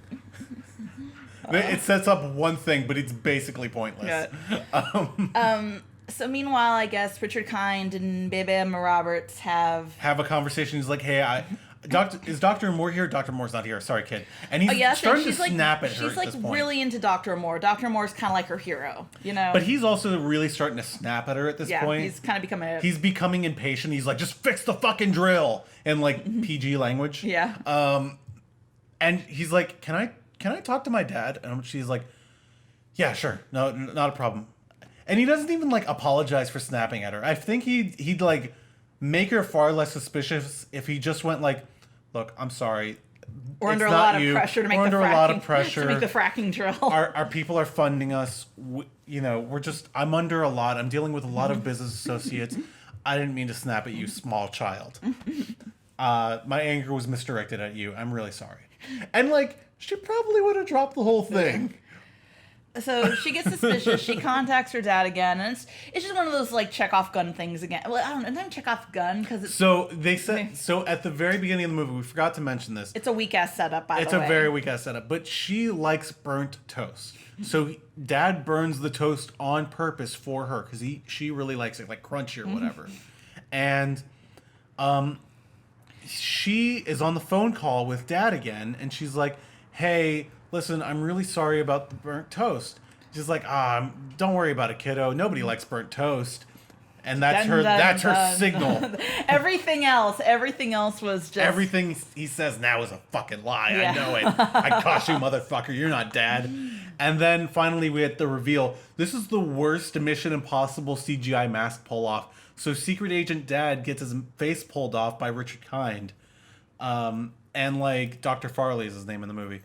It sets up one thing, but it's basically pointless. Yeah. So meanwhile, I guess Richard Kind and Bebe Roberts have a conversation. He's like, "Hey, is Dr. Moore here? Dr. Moore's not here. Sorry, kid." And he's starting to snap at her at this point. She's like really into Dr. Moore. Dr. Moore's kind of like her hero, But he's also really starting to snap at her at this point. He's kind of becoming. He's becoming impatient. He's like, "Just fix the fucking drill," in like PG language. Yeah. And he's like, "Can I talk to my dad?" And she's like, "Yeah, sure. No, not a problem." And he doesn't even like apologize for snapping at her. I think he'd like make her far less suspicious if he just went like, "Look, I'm sorry. We're under a lot of pressure to make the fracking drill. Our people are funding us. I'm under a lot. I'm dealing with a lot of business associates. I didn't mean to snap at you, small child. My anger was misdirected at you. I'm really sorry." And like, she probably would have dropped the whole thing. So she gets suspicious. She contacts her dad again, and it's just one of those like Chekhov gun things again. Well, I don't know. It's not Chekhov gun because it's so they said so at the very beginning of the movie. We forgot to mention this. It's a weak ass setup. By the way, it's a very weak ass setup. But she likes burnt toast, so Dad burns the toast on purpose for her because she really likes it like crunchy or whatever, and she is on the phone call with Dad again, and she's like, "Hey, listen, I'm really sorry about the burnt toast." She's like, "Don't worry about it, kiddo. Nobody likes burnt toast." And that's her signal. Everything else was just... Everything he says now is a fucking lie. Yeah. I know it. I caught you, motherfucker. You're not Dad. And then finally we get the reveal. This is the worst Mission Impossible CGI mask pull-off. So Secret Agent Dad gets his face pulled off by Richard Kind. And like Dr. Farley is his name in the movie.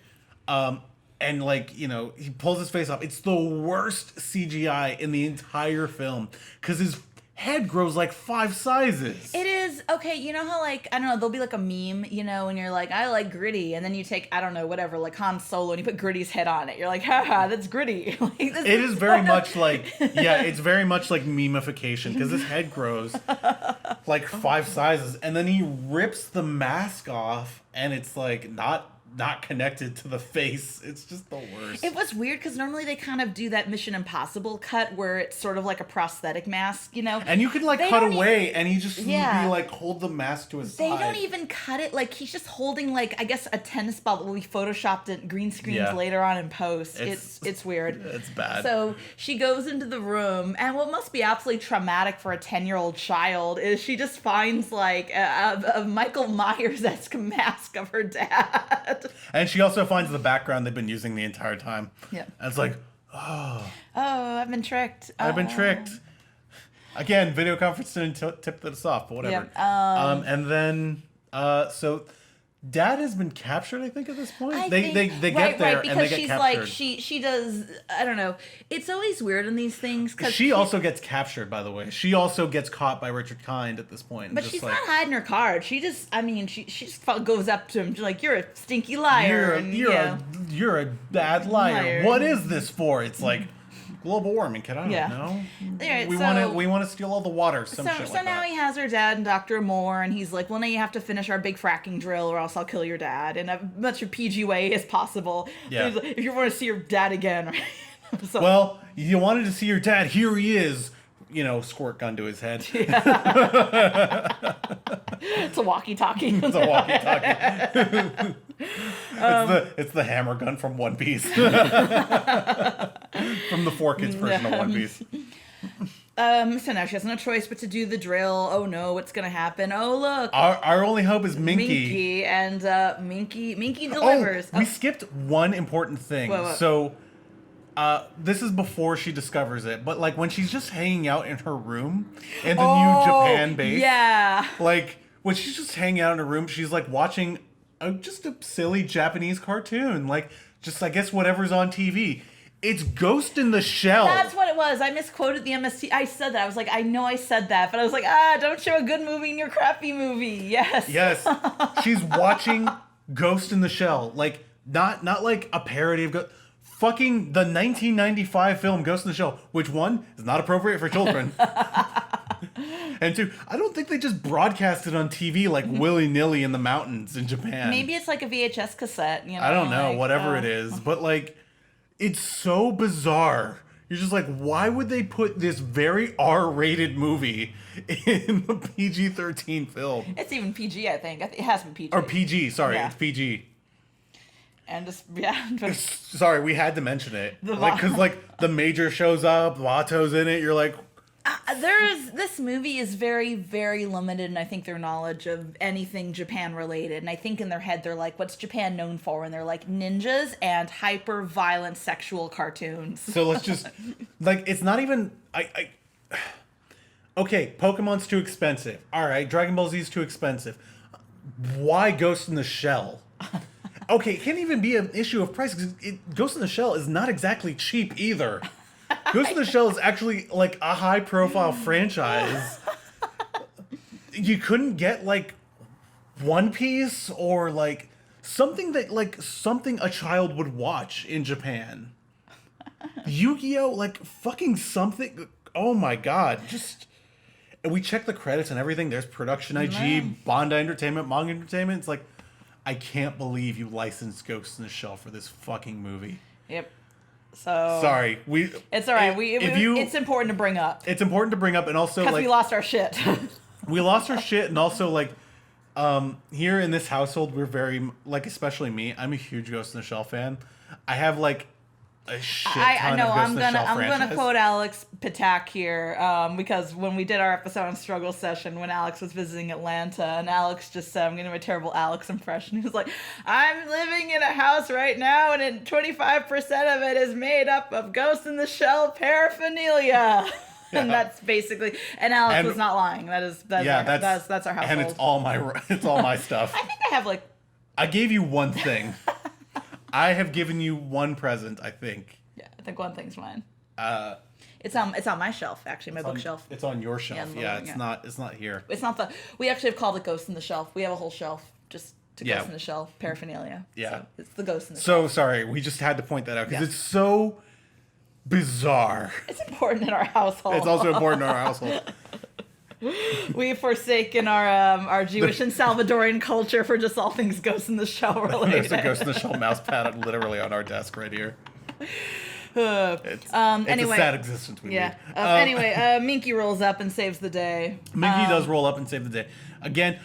And like, he pulls his face off. It's the worst CGI in the entire film because his head grows like 5 sizes. It is okay. You know how like, I don't know, there'll be like a meme, and you're like, I like Gritty, and then you take, I don't know, whatever, like Han Solo, and you put Gritty's head on it. You're like, haha, that's Gritty. Like, it is very much like, it's very much like memification because his head grows like 5 sizes, and then he rips the mask off, and it's like not not connected to the face. It's just the worst. It was weird because normally they kind of do that Mission Impossible cut where it's sort of like a prosthetic mask, you know? And you could like They cut don't away and he just would be Yeah. like hold the mask to his They side. don't even cut it. Like, he's just holding, like, I guess a tennis ball that will be photoshopped in green screens Yeah. later on in post. It's- It's weird. It's bad. So she goes into the room, and what must be absolutely traumatic for a 10-year-old child is she just finds, like, a Michael Myers-esque mask of her dad. And she also finds the background they've been using the entire time. Yeah. And it's like, Oh, I've been tricked. I've been tricked. Again, video conference didn't tip this off, but whatever. Yeah, and then, so Dad has been captured, I think, at this point. I They think- get there because and they get she's captured. like she does. I don't know. It's always weird in these things because She also gets captured, by the way. She also gets caught by Richard Kind at this point. But just she's like, not hiding her card. She just, I mean, she just goes up to him, like, "You're a stinky liar." You're a bad liar. Liar. What is this for? It's like global warming, kid. I don't know. Yeah, We want to steal all the water. Some shit So like now that. he has her dad and Dr. Moore, and he's like, "Well, now you have to finish our big fracking drill, or else I'll kill your dad in a much a PG way as possible." Yeah. He's like, if you want to see your dad again, right? So, Well, you wanted to see your dad. Here he is. You know, squirt gun to his head. it's a walkie-talkie. It's a walkie-talkie. It's the hammer gun from One Piece. From the 4Kids version of One Piece. So now she has no choice but to do the drill. Oh no, what's gonna happen? Oh look, Our only hope is Minky. Minky, and Minky delivers. Oh, we skipped one important thing. What? So, this is before she discovers it, but like when she's just hanging out in her room in the new Japan base. Yeah. Like when she's just hanging out in her room, she's like watching just a silly Japanese cartoon. Like just I guess whatever's on TV. It's Ghost in the Shell. That's what it was. I misquoted the MST. I said that. I was like, I know I said that, but I was like, don't show a good movie in your crappy movie. Yes. Yes. She's watching Ghost in the Shell. Like not like a parody of fucking the 1995 film Ghost in the Shell, which one is not appropriate for children. And two, I don't think they just broadcast it on TV like willy-nilly in the mountains in Japan. Maybe it's like a VHS cassette, you know. I don't know, like, whatever it is. But like, it's so bizarre. You're just like, why would they put this very R-rated movie in the PG-13 film? It's even PG, I think. It has been PG. Or PG, sorry, Yeah. it's PG. And just, yeah. But Sorry, we had to mention it. Because, like, the Major shows up, Wato's in it, you're like... this movie is very, very limited, and I think their knowledge of anything Japan related. And I think in their head they're like, "What's Japan known for?" And they're like, "Ninjas and hyper violent sexual cartoons." So let's just... Like, it's not even... Okay, Pokemon's too expensive. Alright, Dragon Ball Z's too expensive. Why Ghost in the Shell? Okay, it can't even be an issue of price, because Ghost in the Shell is not exactly cheap either. Ghost in the Shell is actually like a high-profile franchise. You couldn't get like One Piece or like something a child would watch in Japan. Yu-Gi-Oh, like fucking something. Oh my god! Just we check the credits and everything. There's Production IG, Bandai Entertainment, Manga Entertainment. It's like I can't believe you licensed Ghost in the Shell for this fucking movie. Yep. So Sorry, it's all right. It's important to bring up It's important to bring up, and also because like we lost our shit. we lost our shit, and also like here in this household, we're very like, especially me. I'm a huge Ghost in the Shell fan. I have like a shit ton I know. of Ghost in the Shell I'm franchise. gonna quote Alex Patak here because when we did our episode on Struggle Session, when Alex was visiting Atlanta, and Alex just said, "I'm gonna do a terrible Alex impression." He was like, "I'm living in a house right now, and 25% of it is made up of Ghost in the Shell paraphernalia." And that's basically, and Alex was not lying. That's our household. And it's all my stuff. I think I have like. I gave you one thing. I have given you one present, I think. Yeah, I think one thing's mine. It's on my shelf, actually, my bookshelf. It's on your shelf. Yeah, It's not here. It's not we actually have called it Ghost in the Shelf. We have a whole shelf just to Ghost in the Shell paraphernalia. Yeah. So it's the Ghost in the So Shelf. sorry, we just had to point that out because it's so bizarre. It's important in our household. It's also important in our household. We've forsaken our Jewish and Salvadorian culture for just all things Ghost in the Shell related. There's a Ghost in the Shell mouse pad literally on our desk right here. It's anyway, a sad existence we lead. Anyway, Minky rolls up and saves the day. Minky does roll up and save the day. Again,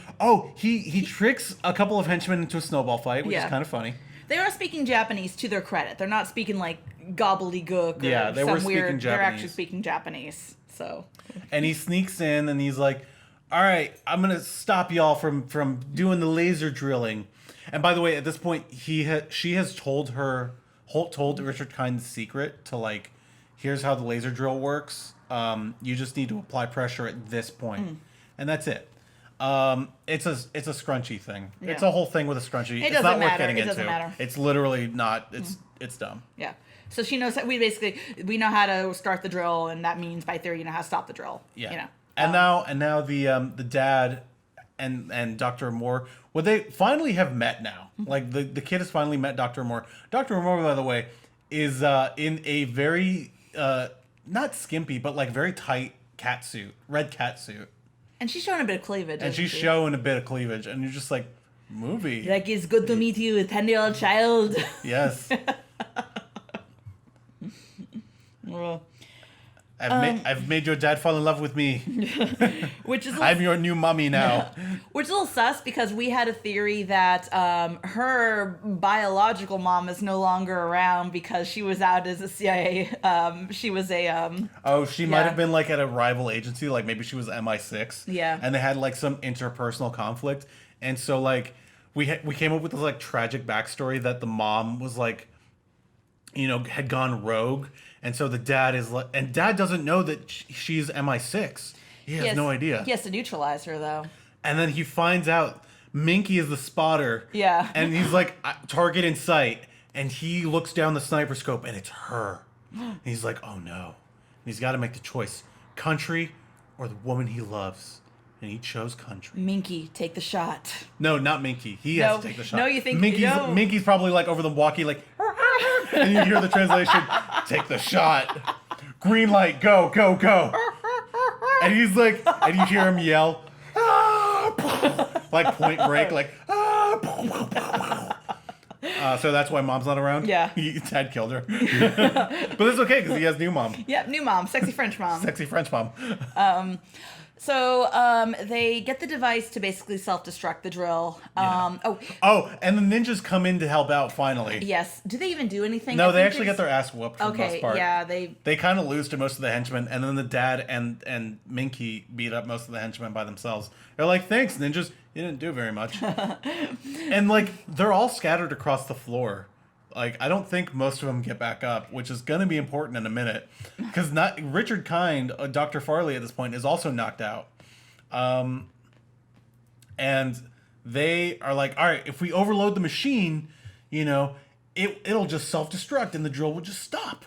he tricks a couple of henchmen into a snowball fight, which is kind of funny. They are speaking Japanese to their credit. They're not speaking like gobbledygook or they were some speaking weird. Japanese. They're actually speaking Japanese. So. And he sneaks in and he's like, all right, I'm going to stop y'all from doing the laser drilling. And by the way, at this point, she has told Richard Kind's secret to like, here's how the laser drill works. You just need to apply pressure at this point. And that's it. It's a scrunchy thing. Yeah. It's a whole thing with a scrunchie. It's not worth getting into. It doesn't matter. It's literally not. It's dumb. Yeah. So she knows that we know how to start the drill, and that means by theory you know how to stop the drill. Yeah. You know. And now the dad and Dr. Moore, well, they finally have met now. Like the kid has finally met Dr. Moore. Dr. Moore, by the way, is in a very not skimpy but like very tight red cat suit. And she's showing a bit of cleavage. And she's showing a bit of cleavage, and you're just like, movie. Like, it's good to meet you, a 10-year-old child. Yes. Well, I've made your dad fall in love with me. Which is I'm your new mommy now. Which is a little sus because we had a theory that her biological mom is no longer around because she was out as a CIA. She was a. She might have been like at a rival agency, like maybe she was MI6. Yeah. And they had like some interpersonal conflict, and so like we came up with this like tragic backstory that the mom was like, had gone rogue. And so the dad is like, and dad doesn't know that she's MI6. He has no idea. He has to neutralize her though. And then he finds out Minky is the spotter. Yeah. And he's like, target in sight. And he looks down the sniper scope and it's her. And he's like, oh no. And he's got to make the choice, country or the woman he loves. And he chose country. Minky, take the shot. No, not Minky. He has to take the shot. No, you think Minky's probably like over the walkie, like, and you hear the translation, take the shot. Green light, go, go, go. And he's like, and you hear him yell, like Point Break, like, so that's why mom's not around? Yeah. Dad killed her. But it's okay because he has new mom. Yeah, new mom. Sexy French mom. Sexy French mom. So they get the device to basically self-destruct the drill. And the ninjas come in to help out finally. Yes. Do they even do anything? No, they actually get their ass whooped for the most part. Yeah, they kind of lose to most of the henchmen, and then the dad and Minky beat up most of the henchmen by themselves. They're like, thanks, ninjas. You didn't do very much. And like they're all scattered across the floor. Like, I don't think most of them get back up, which is going to be important in a minute. Because Richard Kind, Dr. Farley at this point, is also knocked out. And they are like, all right, if we overload the machine, it'll just self-destruct and the drill will just stop.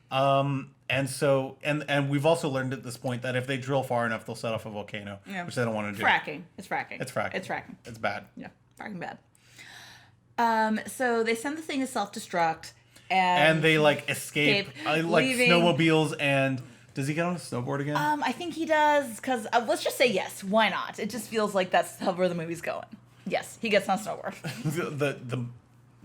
And so, and we've also learned at this point that if they drill far enough, they'll set off a volcano, which they don't want to do. Fracking. It's fracking. It's fracking. It's fracking. It's bad. Yeah, fracking bad. So they send the thing to self-destruct, and they like escape like leaving. snowmobiles. And does he get on a snowboard again? I think he does, because let's just say yes. Why not? It just feels like that's where the movie's going. Yes, he gets on a snowboard.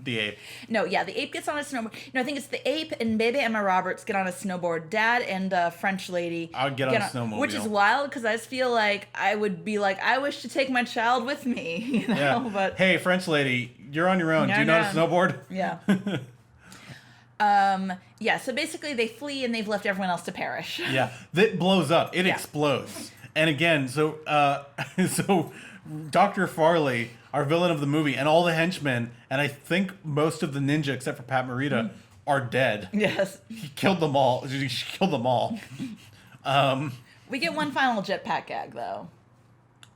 the ape. No, yeah, the ape gets on a snowboard. No, I think it's the ape and baby Emma Roberts get on a snowboard. Dad and French lady I'll get on a snowmobile. Which is wild because I just feel like I would be like, I wish to take my child with me. Yeah. But hey, French lady, you're on your own. Do you know how to snowboard? Yeah. Yeah, so basically they flee and they've left everyone else to perish. Yeah, that blows up. It explodes. And again, so Dr. Farley, our villain of the movie, and all the henchmen, and I think most of the ninja, except for Pat Morita, are dead. Yes. He killed them all. She killed them all. We get one final jetpack gag, though.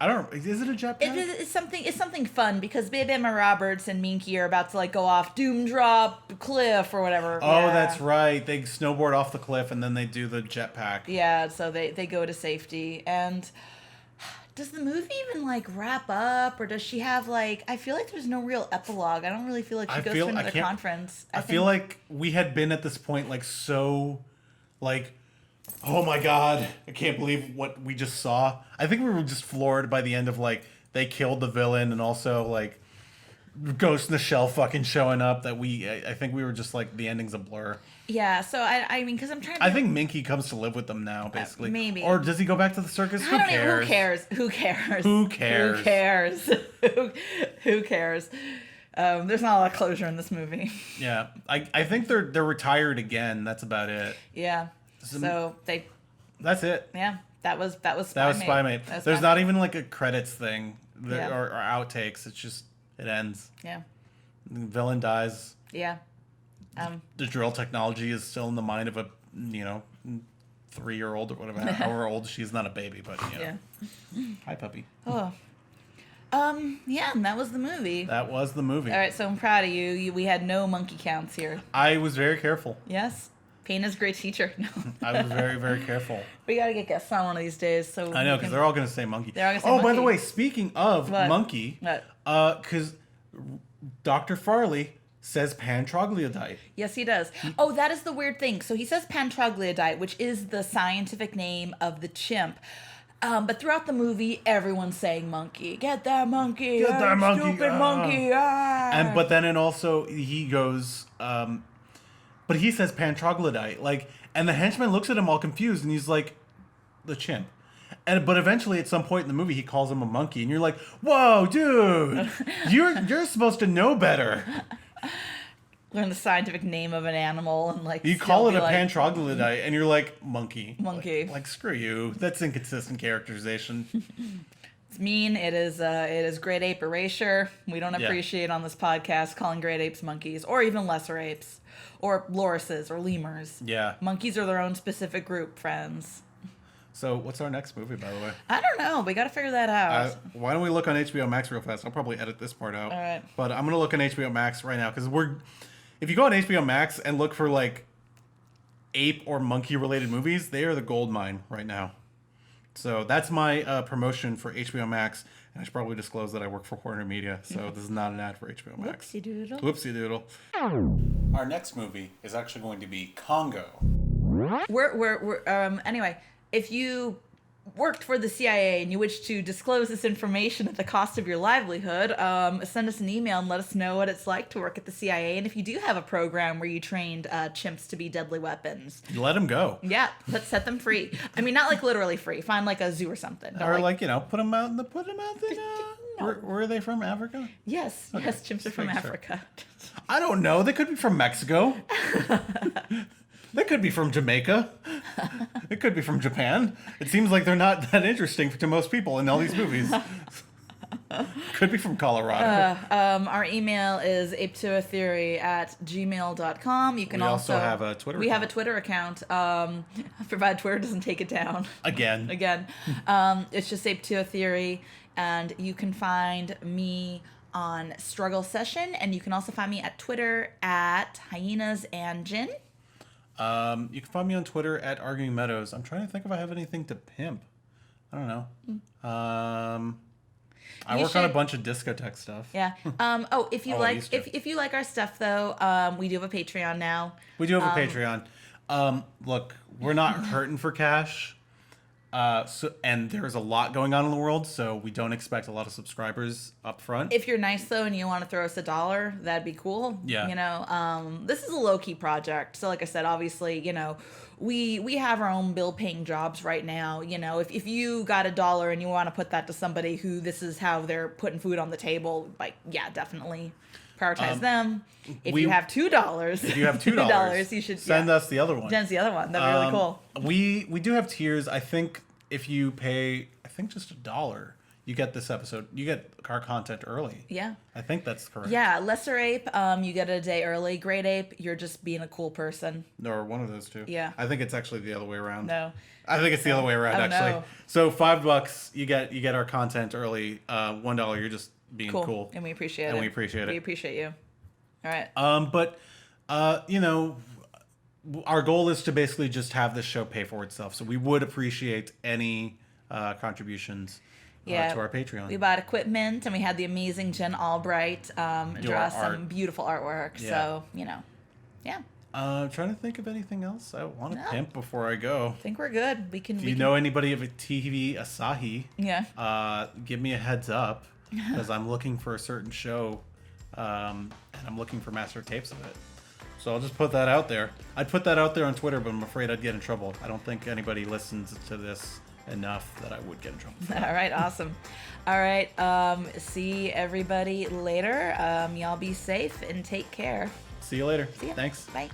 I don't know. Is it a jetpack? It's something fun because Baby Emma Roberts and Minky are about to like go off doom drop cliff or whatever. Oh, that's right. They snowboard off the cliff and then they do the jetpack. Yeah, so they go to safety. And does the movie even like wrap up, or does she have like? I feel like there's no real epilogue. I don't really feel like she goes to another conference. I feel like we had been at this point like so, like Oh my god, I can't believe what we just saw. I think we were just floored by the end of like they killed the villain and also like Ghost in the Shell fucking showing up. I think we were just like the ending's a blur. Yeah, so I mean, because I'm trying to. I think Minky comes to live with them now, basically. Maybe. Or does he go back to the circus? I don't know. Who cares? Who cares? Who cares? Who cares? Who cares? There's not a lot of closure in this movie. Yeah, I think they're retired again. That's about it. Yeah. So they. That's it. Yeah, that was Spymate. That was Spymate. There's not even like a credits thing or outtakes. It's just it ends. Yeah. The villain dies. Yeah. The drill technology is still in the mind of a 3-year-old or whatever, however old she's not a baby, but Yeah. Hi puppy. Oh. Yeah, and that was the movie. That was the movie. All right, so I'm proud of you. We had no monkey counts here. I was very careful. Yes. Pain is a great teacher. No. I was very, very careful. We got to get guests on one of these days. So I know, because they're all going to say monkey. They're all gonna say by monkey. the way, speaking of monkey, because Dr. Farley says pan troglodyte. Yes, he does. Oh, that is the weird thing. So he says pan troglodyte, which is the scientific name of the chimp. But throughout the movie, everyone's saying monkey. Get that monkey. Get that monkey. Stupid monkey. Ah. But then also he goes, but he says pan troglodyte. And the henchman looks at him all confused, and he's like, the chimp. But eventually, at some point in the movie, he calls him a monkey, and you're like, "Whoa, dude, you're supposed to know better." Learn the scientific name of an animal and you call it a pan troglodyte, and you're like, monkey. Monkey. Like screw you. That's inconsistent characterization. It's mean. It is great ape erasure. We don't appreciate on this podcast calling great apes monkeys, or even lesser apes, or lorises or lemurs. Yeah. Monkeys are their own specific group, friends. So, what's our next movie, by the way? I don't know. We got to figure that out. Why don't we look on HBO Max real fast? I'll probably edit this part out. All right. But I'm going to look on HBO Max right now, because if you go on HBO Max and look for, like, ape or monkey-related movies, they are the gold mine right now. So, that's my promotion for HBO Max. And I should probably disclose that I work for Warner Media, so this is not an ad for HBO Max. Whoopsie doodle. Whoopsie doodle. Our next movie is actually going to be Congo. Anyway, if you worked for the CIA and you wish to disclose this information at the cost of your livelihood, send us an email and let us know what it's like to work at the CIA. And if you do have a program where you trained chimps to be deadly weapons, Let them go. yeah, let's set them free. I mean, not like literally free. Find like a zoo or something. Or put them out in the where are they from? Africa? Yes, Okay, yes, chimps are from make sure. Africa. I don't know. They could be from Mexico. They could be from Jamaica. It could be from Japan. It seems like they're not that interesting to most people in all these movies. Could be from Colorado. Our email is Ape-teur Theory at gmail.com. You can We also have a Twitter We have a account. Twitter account. Provided Twitter doesn't take it down. Again. It's just Ape-teur Theory. And you can find me on Struggle Session. And you can also find me at Twitter at Hyenas and Gin. You can find me on Twitter at Argumedos. I'm trying to think if I have anything to pimp. I don't know. I work on a bunch of discotheque stuff. Yeah. If you if you like our stuff though, we do have a Patreon now. We do have a Patreon. Look, we're not hurting for cash. And there's a lot going on in the world, so we don't expect a lot of subscribers up front. If you're nice though and you want to throw us $1, that'd be cool. Yeah. This is a low-key project. So like I said, obviously, we have our own bill-paying jobs right now. If you got $1 and you want to put that to somebody who this is how they're putting food on the table, like, yeah, definitely prioritize them. If you have $2, you should send us the other one. Send us the other one. That'd be really cool. We do have tiers. I think if you pay, just $1, you get this episode. You get our content early. Yeah. I think that's correct. Yeah, Lesser Ape, you get it a day early. Great Ape, you're just being a cool person. Or one of those two. Yeah. I think it's actually the other way around. No. I think it's the other way around, Oh, actually. no. So $5, you get our content early. $1, you're just being cool. And we appreciate it. And we appreciate it. We appreciate you. All right. But our goal is to basically just have this show pay for itself. So we would appreciate any contributions to our Patreon. We bought equipment, and we had the amazing Jen Albright draw some beautiful artwork. Yeah. So, yeah. I'm trying to think of anything else I want to No. pimp before I go. I think we're good. We can. If you know anybody of a TV Asahi, Yeah. give me a heads up because I'm looking for a certain show, and I'm looking for master tapes of it. So I'll just put that out there. I'd put that out there on Twitter, but I'm afraid I'd get in trouble. I don't think anybody listens to this enough that I would get in trouble. All right. Awesome. All right. See everybody later. Y'all be safe and take care. See you later. See ya. Thanks. Bye.